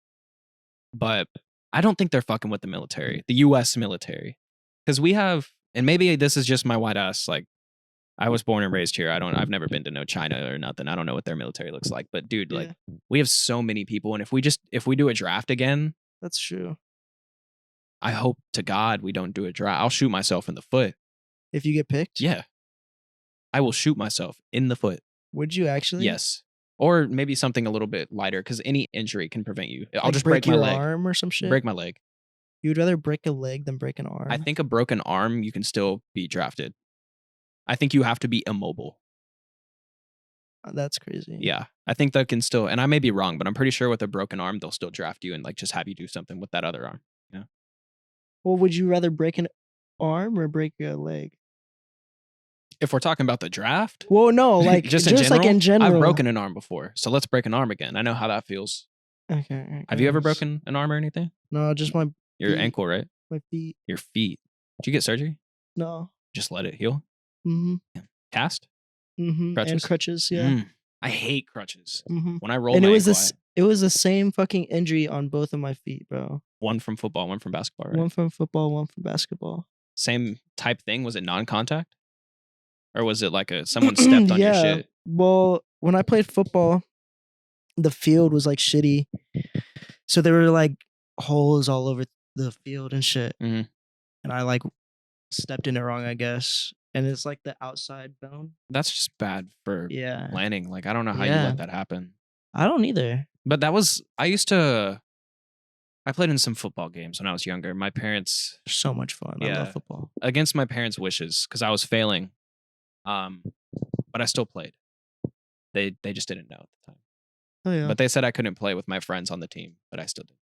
But I don't think they're fucking with the military, the US military. Because we have, and maybe this is just my white ass, like I was born and raised here. I've never been to no China or nothing. I don't know what their military looks like. But dude, like we have so many people. And if we do a draft again, That's true. I hope to God we don't do a draft. I'll shoot myself in the foot. If you get picked? Yeah. I will shoot myself in the foot. Would you actually? Yes. Or maybe something a little bit lighter because any injury can prevent you. I'll Like just break my your leg. arm or some shit? Break my leg. You would rather break a leg than break an arm? I think a broken arm, you can still be drafted. I think you have to be immobile. That's crazy. Yeah. I think that can still, and I may be wrong, but I'm pretty sure with a broken arm, they'll still draft you and like just have you do something with that other arm. Yeah. Well, would you rather break an arm or break a leg? If we're talking about the draft, well, no, like just like in general. I've broken an arm before, so let's break an arm again. I know how that feels. Okay. Have you ever broken an arm or anything? No, just my Your feet. ankle, right? My feet. Your feet. Did you get surgery? No. Just let it heal. Mm-hmm. Cast. Mm-hmm. Crutches? And crutches. Yeah. I hate crutches. Mm-hmm. When I roll, and my it was ankle, it was the same fucking injury on both of my feet, bro. one from football, one from basketball, right? One from football, one from basketball. Same type thing. Was it non-contact, or was it like someone stepped on your shit? Well, when I played football, the field was like shitty, so there were like holes all over the field and shit. Mm-hmm. And I like stepped in it wrong, I guess. And it's like the outside bone. That's just bad for landing. Like I don't know how you let that happen. I don't either. But I played in some football games when I was younger. My parents, so much fun. I love football. Against my parents' wishes because I was failing, but I still played. They just didn't know at the time. Oh yeah. But they said I couldn't play with my friends on the team, but I still did.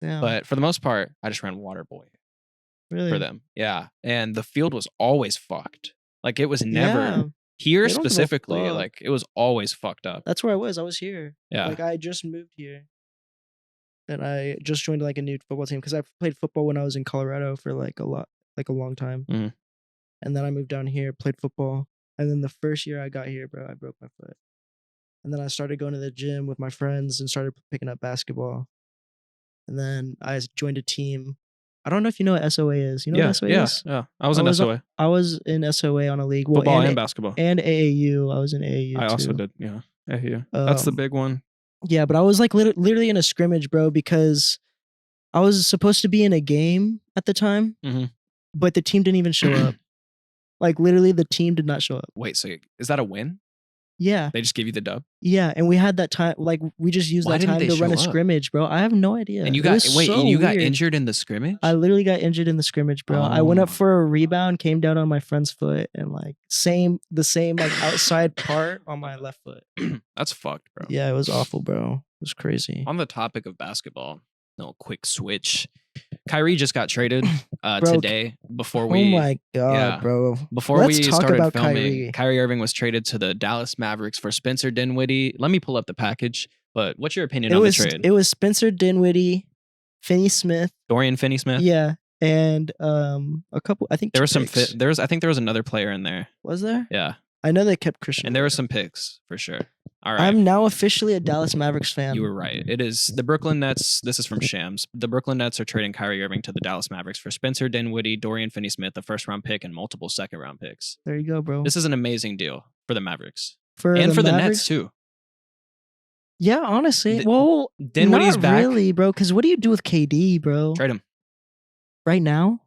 Yeah. But for the most part, I just ran water boy. Really? For them. Yeah. And the field was always fucked. Like it was never here specifically. Like it was always fucked up. That's where I was. I was here. Yeah. Like I just moved here. And I just joined like a new football team because I played football when I was in Colorado for like a long time. Mm-hmm. And then I moved down here, played football. And then the first year I got here, bro, I broke my foot. And then I started going to the gym with my friends and started picking up basketball. And then I joined a team. I don't know if you know what SOA is. You know what SOA is? Yeah. I was in SOA. I was in SOA on a league. Football and basketball. And AAU. I was in AAU I also did. Yeah. AAU. That's the big one. Yeah, but I was like literally in a scrimmage, bro, because I was supposed to be in a game at the time, but the team didn't even show up. Like literally the team did not show up. Wait, so is that a win? Yeah. They just give you the dub? Yeah, and we had that time, like we just used that time to run a scrimmage, bro. I have no idea. And you got injured in the scrimmage? I literally got injured in the scrimmage, bro. I went up for a rebound, came down on my friend's foot, and like the same like outside part on my left foot. That's fucked, bro. Yeah, it was awful, bro. It was crazy. On the topic of basketball, no quick switch. Kyrie just got traded today before we. Oh my god, bro! Before we started filming, Kyrie Irving was traded to the Dallas Mavericks for Spencer Dinwiddie. Let me pull up the package. But what's your opinion on the trade? It was Spencer Dinwiddie, Dorian Finney-Smith. Yeah, and a couple. I think there was some. I think there was another player in there. Was there? Yeah. I know they kept Christian. And there were some picks for sure. All right. I'm now officially a Dallas Mavericks fan. You were right. It is the Brooklyn Nets. This is from Shams. The Brooklyn Nets are trading Kyrie Irving to the Dallas Mavericks for Spencer Dinwiddie, Dorian Finney-Smith, a first-round pick, and multiple second-round picks. There you go, bro. This is an amazing deal for the Mavericks and for the Nets too. Yeah, honestly. Well, Dinwiddie's not back. really, bro. Because what do you do with KD, bro? Trade him right now.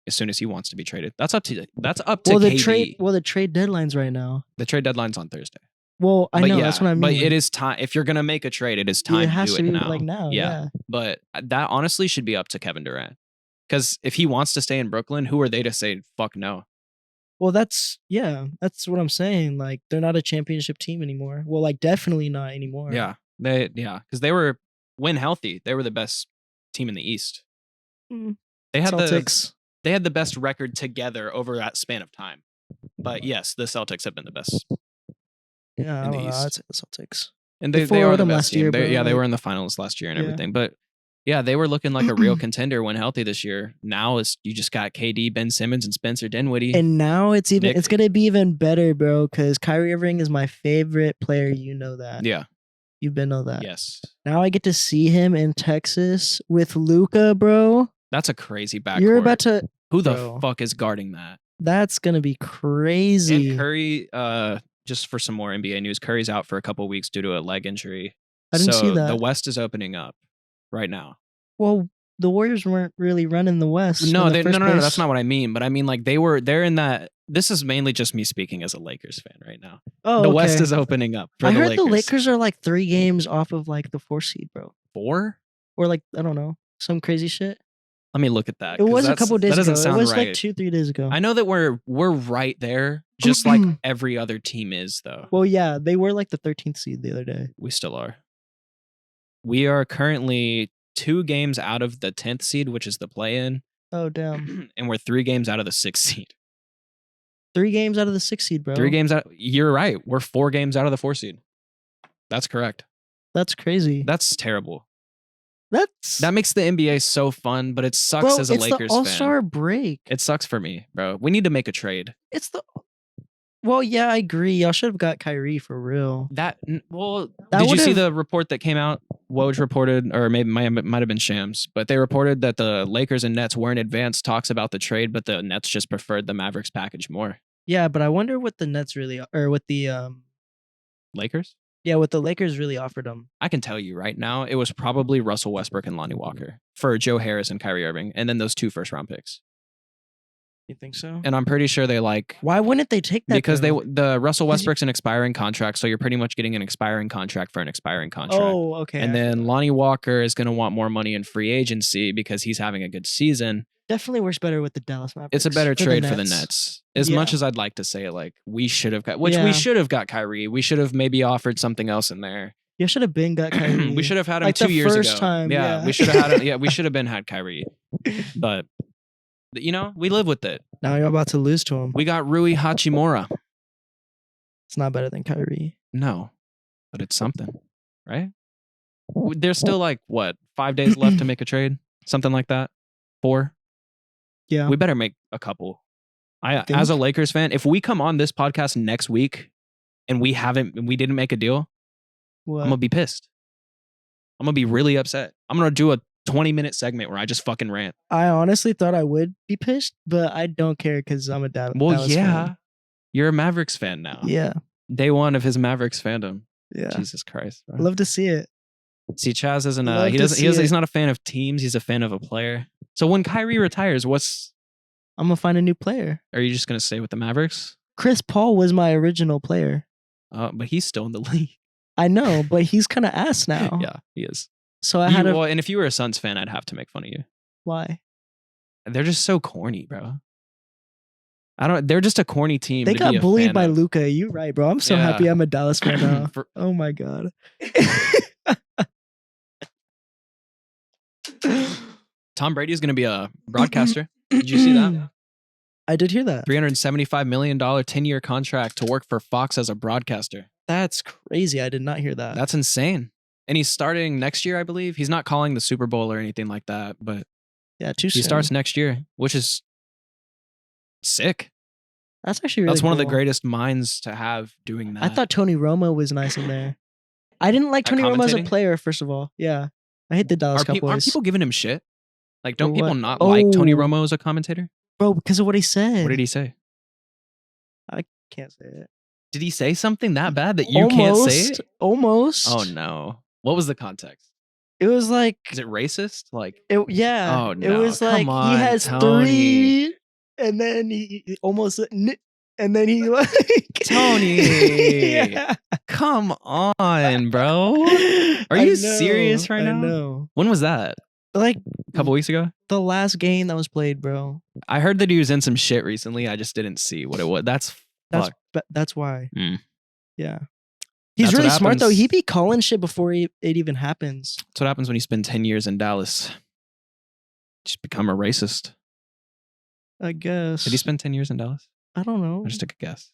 As soon as he wants to be traded. That's up to well, the KD. The trade deadline's right now. The trade deadline's on Thursday. Well, I know that's what I mean. But it is time. If you're gonna make a trade, it is time to do it now. Like now. Yeah. But that honestly should be up to Kevin Durant. Because if he wants to stay in Brooklyn, who are they to say fuck no? Well, that's what I'm saying. Like they're not a championship team anymore. Well, like definitely not anymore. Yeah, because they were when healthy, they were the best team in the East. They had Celtics. They had the best record together over that span of time. But yes, the Celtics have been the best. Yeah, I don't know. I'd say the Celtics. And they are the best team. They were in the finals last year and everything. But yeah, they were looking like a real contender when healthy this year. Now you just got KD, Ben Simmons, and Spencer Dinwiddie. And now it's gonna be even better, bro. Because Kyrie Irving is my favorite player. You know that. Yeah, you've been know that. Yes. Now I get to see him in Texas with Luka, bro. That's a crazy backcourt. You're about to. Who the fuck is guarding that? That's gonna be crazy. And Curry, just for some more NBA news, Curry's out for a couple weeks due to a leg injury. I didn't see that. The West is opening up right now. Well, the Warriors weren't really running the West. No, no, that's not what I mean. But I mean, like they're in that. This is mainly just me speaking as a Lakers fan right now. Oh, the West is opening up. I heard the Lakers are like 3 games off of like the 4 seed, bro. 4? Or like I don't know, some crazy shit. Let me look at that. It was a couple days ago. It was right. like 2-3 days ago. I know that we're right there, just like every other team is, though. Well, yeah, they were like the 13th seed the other day. We still are. We are currently 2 games out of the 10th seed, which is the play-in. Oh, damn. And we're 3 games out of the 6th seed. 3 games out of the 6th seed, bro. 3 games out. You're right. We're 4 games out of the 4th seed. That's correct. That's crazy. That's terrible. That makes the NBA so fun, but it sucks as a Lakers fan. It's the All-Star break. It sucks for me, bro. We need to make a trade. Well, yeah, I agree. Y'all should have got Kyrie for real. Did you see the report that came out? Woj reported, or maybe might have been Shams, but they reported that the Lakers and Nets were in advanced talks about the trade, but the Nets just preferred the Mavericks package more. Yeah, but I wonder what the Nets really, or what the Lakers? Yeah, what the Lakers really offered them. I can tell you right now, it was probably Russell Westbrook and Lonnie Walker for Joe Harris and Kyrie Irving, and then those 2 first-round picks. You think so? And I'm pretty sure they like. Why wouldn't they take that? Because the Russell Westbrook's an expiring contract, so you're pretty much getting an expiring contract for an expiring contract. Oh, okay. And then Lonnie Walker is going to want more money in free agency because he's having a good season. Definitely works better with the Dallas Mavericks. It's a better trade for the Nets. As much as I'd like to say, like we should have got, we should have got Kyrie. We should have maybe offered something else in there. You should have been got Kyrie. We should have had him like 2 years ago. First time, yeah, we should have had him. Yeah, we should have had Kyrie. But we live with it. Now you're about to lose to him. We got Rui Hachimura. It's not better than Kyrie. No, but it's something, right? There's still like 5 days left to make a trade, something like that. 4. Yeah, we better make a couple. As a Lakers fan, if we come on this podcast next week and we didn't make a deal, I'm gonna be pissed. I'm gonna be really upset. I'm gonna do a 20-minute segment where I just fucking rant. I honestly thought I would be pissed, but I don't care because I'm a Dallas fan. You're a Mavericks fan now. Yeah. Day 1 of his Mavericks fandom. Yeah. Jesus Christ. Bro. Love to see it. See, Chaz isn't he's not a fan of teams, he's a fan of a player. So when Kyrie retires, I'm gonna find a new player. Are you just gonna stay with the Mavericks? Chris Paul was my original player. But he's still in the league. I know, but he's kind of ass now. Yeah, he is. So I had and if you were a Suns fan, I'd have to make fun of you. Why? They're just so corny, bro. They're just a corny team. They got bullied by Luka. You're right, bro. I'm so happy I'm a Dallas fan now. Oh my God. Tom Brady is going to be a broadcaster. Did you see that? I did hear that. $375 million 10-year contract to work for Fox as a broadcaster. That's crazy. I did not hear that. That's insane. And he's starting next year, I believe. He's not calling the Super Bowl or anything like that, but he starts next year, which is sick. That's actually really That's one of the cool. greatest minds to have doing that. I thought Tony Romo was nice in there. I didn't like Tony Romo as a commentating? player, first of all. Yeah. I hate the Dallas Cowboys. Aren't people giving him shit? Like, For don't people what? not like Tony Oh. Romo as a commentator? Bro, because of what he said. What did he say? I can't say it. Did he say something that bad that you can't say it? Almost. Oh no. What was the context? It was like, Is it racist? Like, yeah. Oh, It no. was like Come he on, has Tony. 3, and then he almost, and then he like Tony. Yeah. Come on, bro. Are I you know, serious right now? I know. When was that? Like A couple weeks ago? the last game that was played, bro. I heard that he was in some shit recently. I just didn't see what it was. That's fuck. That's why. Mm. Yeah. He's That's what really smart though. happens. He be calling shit before it even happens. That's what happens when you spend 10 years in Dallas. Just become a racist. I guess. Did he spend 10 years in Dallas? I don't know. I just took a guess.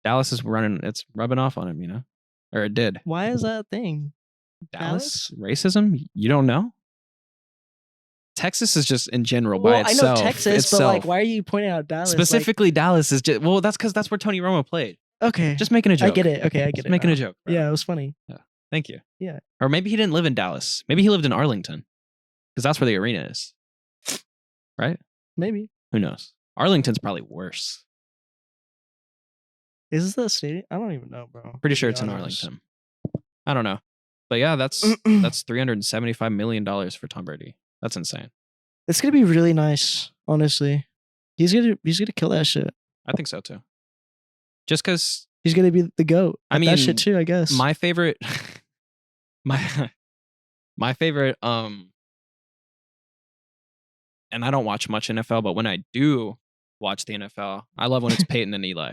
Dallas is it's rubbing off on him, you know? Or it did. Why is that a thing? Dallas? Racism? You don't know? Texas is just in general by Well, itself. I know Texas, but like, why are you pointing out Dallas? Specifically, Dallas is just, well, that's because that's where Tony Romo played. Okay. Just making a joke. I get it. Okay, I get Just it. making now. a joke. Bro. Yeah, it was funny. Thank you. Yeah. Or maybe he didn't live in Dallas. Maybe he lived in Arlington. Because that's where the arena is. Right? Maybe. Who knows? Arlington's probably worse. Is this the stadium? I don't even know, bro. Pretty sure it's in Arlington. I don't know. But yeah, that's $375 million for Tom Brady. That's insane. It's gonna be really nice, honestly. He's gonna kill that shit. I think so too. Just because He's gonna be the GOAT. I mean, that shit too, I guess. my favorite my favorite and I don't watch much NFL, but when I do watch the NFL, I love when it's Peyton and Eli.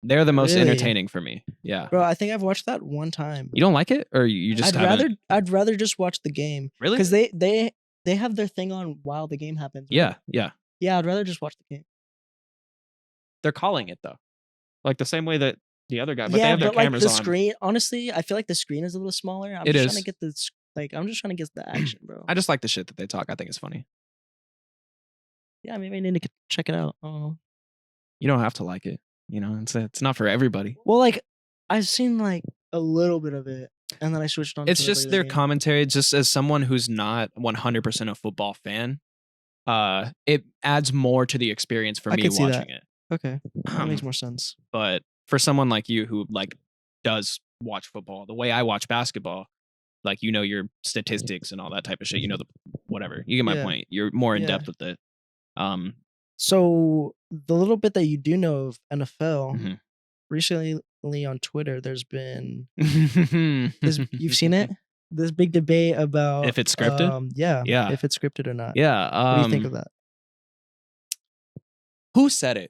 They're the most Really? entertaining for me. Yeah. Bro, I think I've watched that one time. You don't like it? Or you just haven't? I'd rather just watch the game. Really? Because they have their thing on while the game happens. Right? Yeah. Yeah, I'd rather just watch the game. They're calling it though. Like the same way that the other guy, but they have their cameras the on. screen, honestly, I feel like the screen is a little smaller. I'm just trying to get this, I'm just trying to get the action, bro. I just like the shit that they talk. I think it's funny. Yeah, maybe I need to check it out. Oh. You don't have to like it. You know, it's not for everybody. Well, like I've seen like a little bit of it, and then I switched on. It's to just their commentary. Just as someone who's not 100% a football fan, it adds more to the experience for me watching it. Okay, that makes more sense. But for someone like you who like does watch football, the way I watch basketball, like you know your statistics and all that type of shit. You know the whatever. You get my point. You're more in depth with it. So the little bit that you do know of NFL, recently on Twitter, there's been you've seen it? This big debate about if it's scripted. Yeah. If it's scripted or not. Yeah. What do you think of that? Who said it?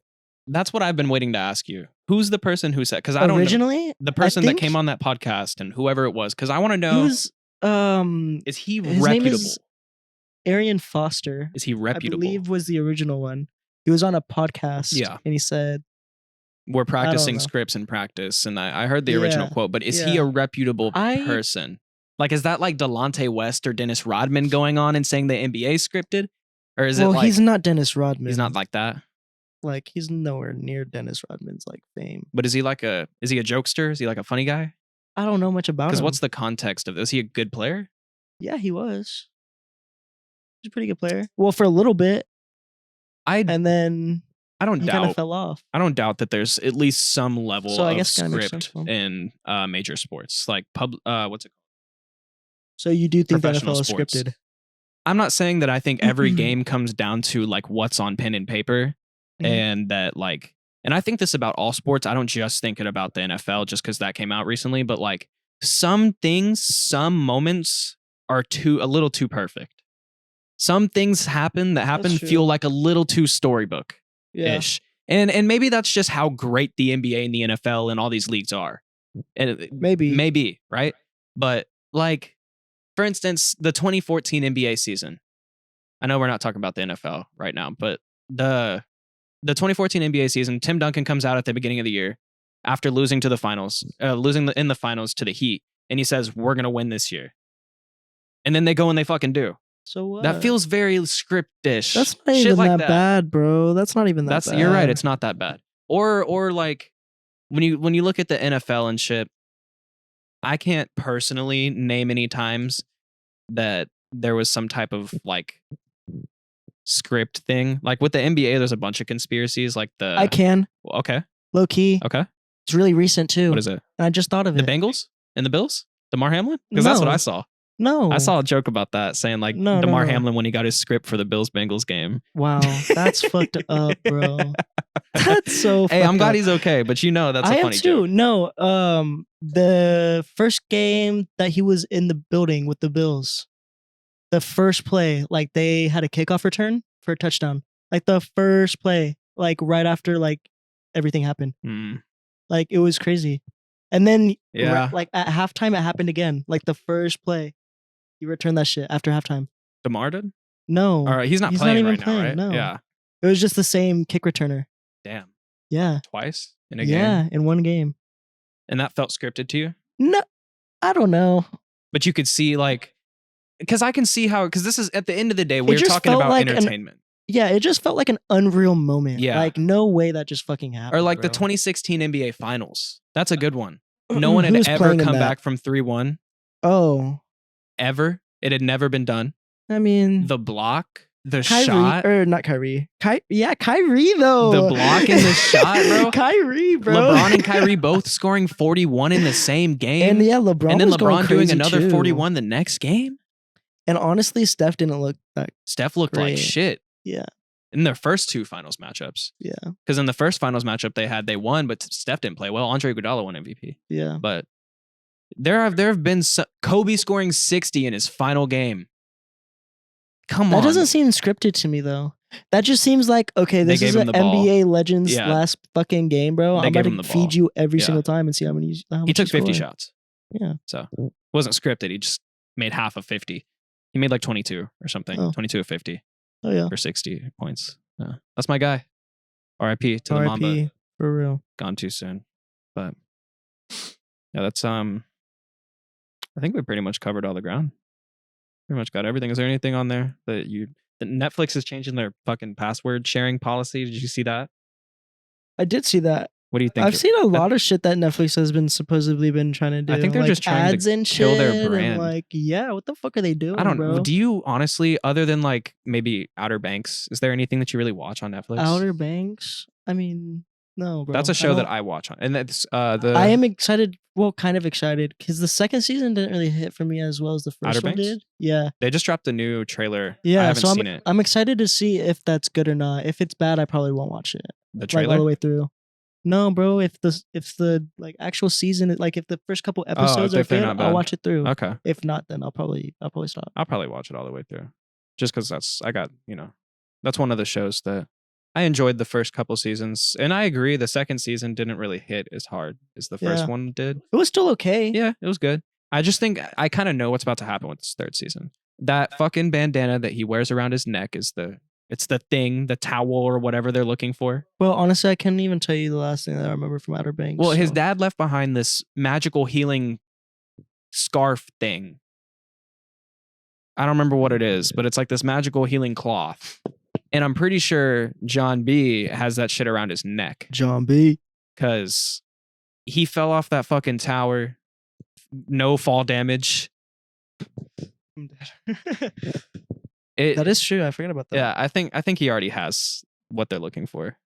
That's what I've been waiting to ask you. Who's the person who said? Because I don't originally know. The person that came on that podcast and whoever it was. Because I want to know. Is he his reputable? Name is Arian Foster. Is he reputable? I believe was the original one. He was on a podcast. Yeah. And he said, we're practicing scripts in practice. And I heard the original quote, but is he a reputable person? Like, is that like Delonte West or Dennis Rodman going on and saying the NBA scripted? Or is it like... he's not Dennis Rodman. He's not like that? Like, he's nowhere near Dennis Rodman's like fame. But is he a jokester? Is he like a funny guy? I don't know much about him. Because what's the context of this? Is he a good player? Yeah, he was. He's a pretty good player. Well, for a little bit. And then I don't doubt. Kind of fell off. I don't doubt that there's at least some level of script in major sports. Like what's it called? So you do think the NFL is scripted? I'm not saying that I think every game comes down to like what's on pen and paper. And that like, and I think this about all sports. I don't just think it about the NFL just because that came out recently, but like some things, some moments are a little too perfect. Some things happen feel like a little too storybook-ish. Yeah. And maybe that's just how great the NBA and the NFL and all these leagues are. And maybe, right? But like, for instance, the 2014 NBA season. I know we're not talking about the NFL right now, but the 2014 NBA season, Tim Duncan comes out at the beginning of the year after losing to the finals, in the finals to the Heat, and he says, "We're gonna win this year." And then they go and they fucking do. So what? That feels very scriptish. That's not Shit even like that bad, bro. That's not even that bad. You're right. It's not that bad. Or like when you look at the NFL and shit, I can't personally name any times that there was some type of like script thing. Like with the NBA, there's a bunch of conspiracies. Like I can. Okay. Low key. Okay. It's really recent too. What is it? And I just thought of The it. Bengals and the Bills? DeMar Hamlin? Because that's what I saw. No. I saw a joke about that saying like DeMar Hamlin when he got his script for the Bills-Bengals game. Wow. That's fucked up, bro. That's so fucked up. Hey, I'm glad he's okay, but you know that's a funny joke. I am too. No, the first game that he was in the building with the Bills, the first play, like they had a kickoff return for a touchdown. Like the first play, like right after like everything happened. Like it was crazy. And then like at halftime it happened again. Like the first play. He returned that shit after halftime. DeMar did? No. All right, he's not playing right now, right? No. Yeah. It was just the same kick returner. Damn. Yeah. Twice in a game? Yeah, in one game. And that felt scripted to you? No, I don't know. But you could see like, because I can see how, because this is at the end of the day, we're talking about like entertainment. It just felt like an unreal moment. Yeah. Like no way that just fucking happened. Or like the 2016 NBA Finals. That's a good one. No one had ever come back from 3-1. Oh. Ever. It had never been done. I mean, the block, the Kyrie, shot. Or not Kyrie. Kyrie though. The block and the shot, bro. Kyrie, bro. LeBron and Kyrie both scoring 41 in the same game. And yeah, LeBron and then was LeBron doing another too. 41 the next game. And honestly, Steph didn't look that Steph looked great. like shit. Yeah. In their first two finals matchups. Yeah. Because in the first finals matchup they won, but Steph didn't play well. Andre Iguodala won MVP. Yeah. But there have been Kobe scoring 60 in his final game. Come on. That doesn't seem scripted to me though. That just seems like, okay, this is an NBA Legends last fucking game, bro. I'm about to feed you every single time and see how many. He took 50 shots. Yeah. So it wasn't scripted. He just made half of 50. He made like 22 or something. Oh. 22 of 50. Oh yeah. For 60 points. Yeah. That's my guy. R.I.P. to the Mamba. For real. Gone too soon. But yeah, that's I think we pretty much covered all the ground. Pretty much got everything. Is there anything on there that Netflix is changing their fucking password sharing policy? Did you see that? I did see that. What do you think? I've seen a lot of shit that Netflix has been supposedly been trying to do. I think they're like just trying ads to and kill shit their brand. And like, yeah, what the fuck are they doing? I don't know. Bro? Do you honestly, other than like maybe Outer Banks, is there anything that you really watch on Netflix? Outer Banks? I mean, no, bro. That's a show that I watch on, and that's I am excited. Well, kind of excited because the second season didn't really hit for me as well as the first Outer one Banks? did. Yeah, they just dropped a new trailer. Yeah, I haven't so seen it. I'm excited to see if that's good or not. If it's bad, I probably won't watch it. The trailer like all the way through. No, bro. If the like actual season, like if the first couple episodes are good, I'll watch it through. Okay. If not, then I'll probably stop. I'll probably watch it all the way through, just because that's one of the shows that I enjoyed the first couple seasons, and I agree the second season didn't really hit as hard as the first one did. It was still okay. Yeah, it was good. I just think I kind of know what's about to happen with this third season. That fucking bandana that he wears around his neck is the thing, the towel or whatever they're looking for. Well, honestly, I can't even tell you the last thing that I remember from Outer Banks. Well, his dad left behind this magical healing scarf thing. I don't remember what it is, but it's like this magical healing cloth. And I'm pretty sure John B has that shit around his neck. John B. Because he fell off that fucking tower. No fall damage. That is true. I forgot about that. Yeah, I think he already has what they're looking for.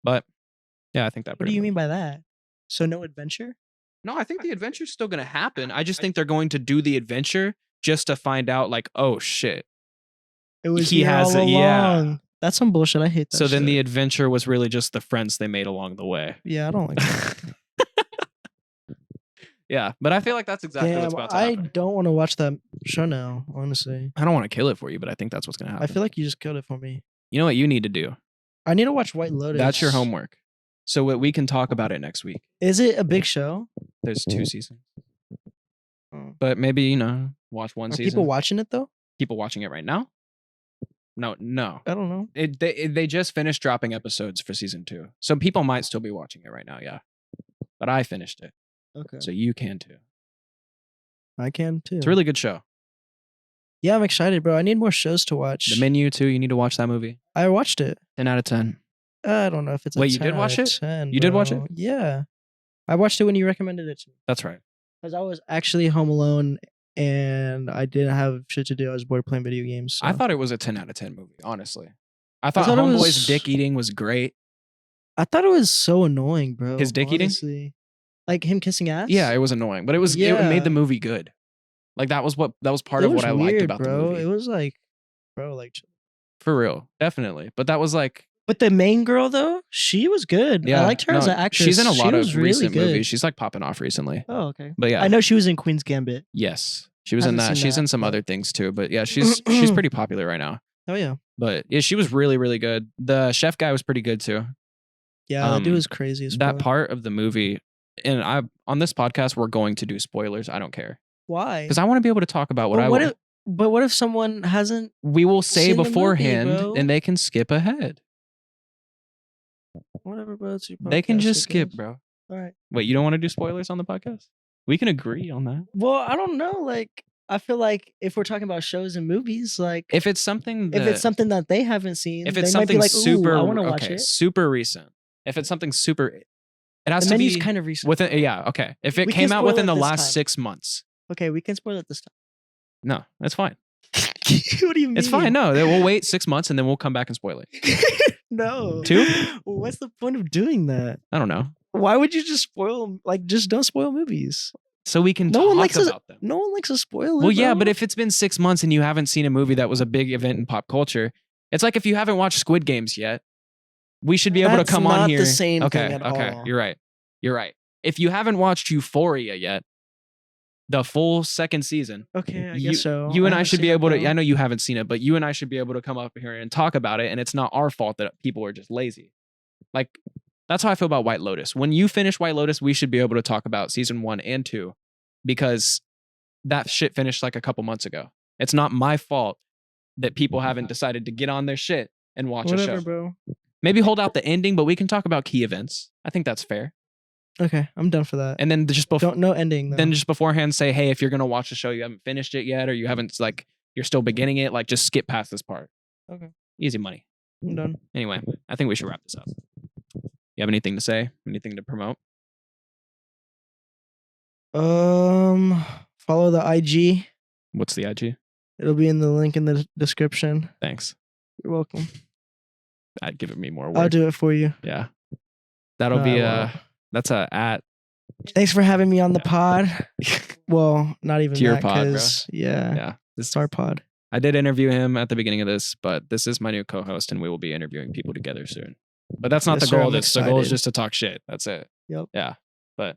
But yeah, I think that. What do you mean by that? So no adventure? No, I think the adventure's still going to happen. I just think they're going to do the adventure just to find out, like, oh shit, it was he has all along. Yeah. That's some bullshit. I hate that. So then the adventure was really just the friends they made along the way. Yeah, I don't like that. Yeah, but I feel like that's exactly what's about to happen. I don't want to watch that show now, honestly. I don't want to kill it for you, but I think that's what's going to happen. I feel like you just killed it for me. You know what you need to do? I need to watch White Lotus. That's your homework. So we can talk about it next week. Is it a big show? There's 2 seasons. Oh. But maybe, watch one season. Are people watching it, though? People watching it right now? No. I don't know. They just finished dropping episodes for season 2. So people might still be watching it right now, yeah. But I finished it. Okay. So you can too. I can too. It's a really good show. Yeah, I'm excited, bro. I need more shows to watch. The Menu too. You need to watch that movie. I watched it. 10 out of 10. I don't know if it's a Wait, 10 you did watch out of it? 10, You did watch it? bro. Yeah. I watched it when you recommended it to me. That's right. Because I was actually home alone and I didn't have shit to do. I was bored playing video games. So. I thought it was a 10 out of 10 movie, honestly. I thought thought it Homeboy's was- dick eating was great. I thought it was so annoying, bro. His dick eating? honestly. Like him kissing ass? Yeah, it was annoying, but it was it Yeah. made the movie good. Like that was part of what I liked about bro. the movie. It was like, bro, like. For real, definitely. But that was like, But the main girl though, she was good. yeah, I liked her as no, an actress. She's in a lot She of was really recent good. movies. She's like popping off recently. Oh, okay. But yeah, I know she was in Queen's Gambit. yes, she was in Haven't that. seen She's that, in some but- other things too. But yeah, she's pretty popular right now. Oh yeah. But yeah, she was really, really good. The chef guy was pretty good too. Yeah, that dude was crazy as That fuck. part of the movie, and I on this podcast we're going to do spoilers. I don't care Why? because I want to be able to talk about what But what if someone hasn't? we will say seen the movie, beforehand, bro. and they can skip ahead. Whatever, bro. It's your They can podcast, just I skip, guess. bro. All right. Wait, you don't want to do spoilers on the podcast? We can agree on that. Well, I don't know. Like, I feel like if we're talking about shows and movies, like, If it's something, if it's something that they haven't seen, if they it's might something be like, super, "Ooh, I want to watch okay, it." super recent. If it's something super, it has The to menu's be kind of recent. within. Yeah, okay. If it We came can out spoil within it the this last time. 6 months, Okay, we can spoil it this no, that's fine. time. What do you mean? It's fine. No, then we'll wait 6 months and then we'll come back and spoil it. No. 2? Well, what's the point of doing that? I don't know. Why would you just spoil? Like, just don't spoil movies. So we can No talk one likes about them. No one likes a spoiler. Well, yeah, bro. but if it's been 6 months and you haven't seen a movie that was a big event in pop culture, it's like if you haven't watched Squid Games yet, we should be able That's to come not on the here. same okay, thing at okay, all. you're right. You're right. If you haven't watched Euphoria yet, the full second season, okay, I you, guess so. you and I haven't should be seen it, able to. though. I know you haven't seen it, but you and I should be able to come up here and talk about it, and it's not our fault that people are just lazy. Like that's how I feel about White Lotus. When you finish White Lotus, we should be able to talk about season 1 and 2 because that shit finished like a couple months ago. It's not my fault that people haven't decided to get on their shit and watch a show. bro. Maybe hold out the ending, but we can talk about key events. I think that's fair. Okay, I'm done for that. And then just before, No ending. Though. then just beforehand say, hey, if you're gonna watch the show, you haven't finished it yet, or you haven't like you're still beginning it, like just skip past this part. Okay. Easy money. I'm done. Anyway, I think we should wrap this up. You have anything to say? Anything to promote? Follow the IG. What's the IG? It'll be in the link in the description. Thanks. You're welcome. I'd give it me more work. I'll do it for you. Yeah. That'll No, be I won't. that's a at Thanks for having me on the Yeah. pod. Well, not even To your that, pod, bro. 'cause, yeah, yeah. it's our pod. I did interview him at the beginning of this, but this is my new co-host, and we will be interviewing people together soon. But that's not Yes, the sir, goal I'm of this. The goal is excited. just to talk shit. That's it. Yep. Yeah. But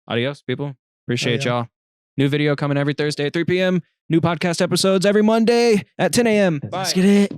adios, people. Appreciate yeah. y'all. New video coming every Thursday at 3 p.m. New podcast episodes every Monday at 10 a.m. Bye. Let's get it.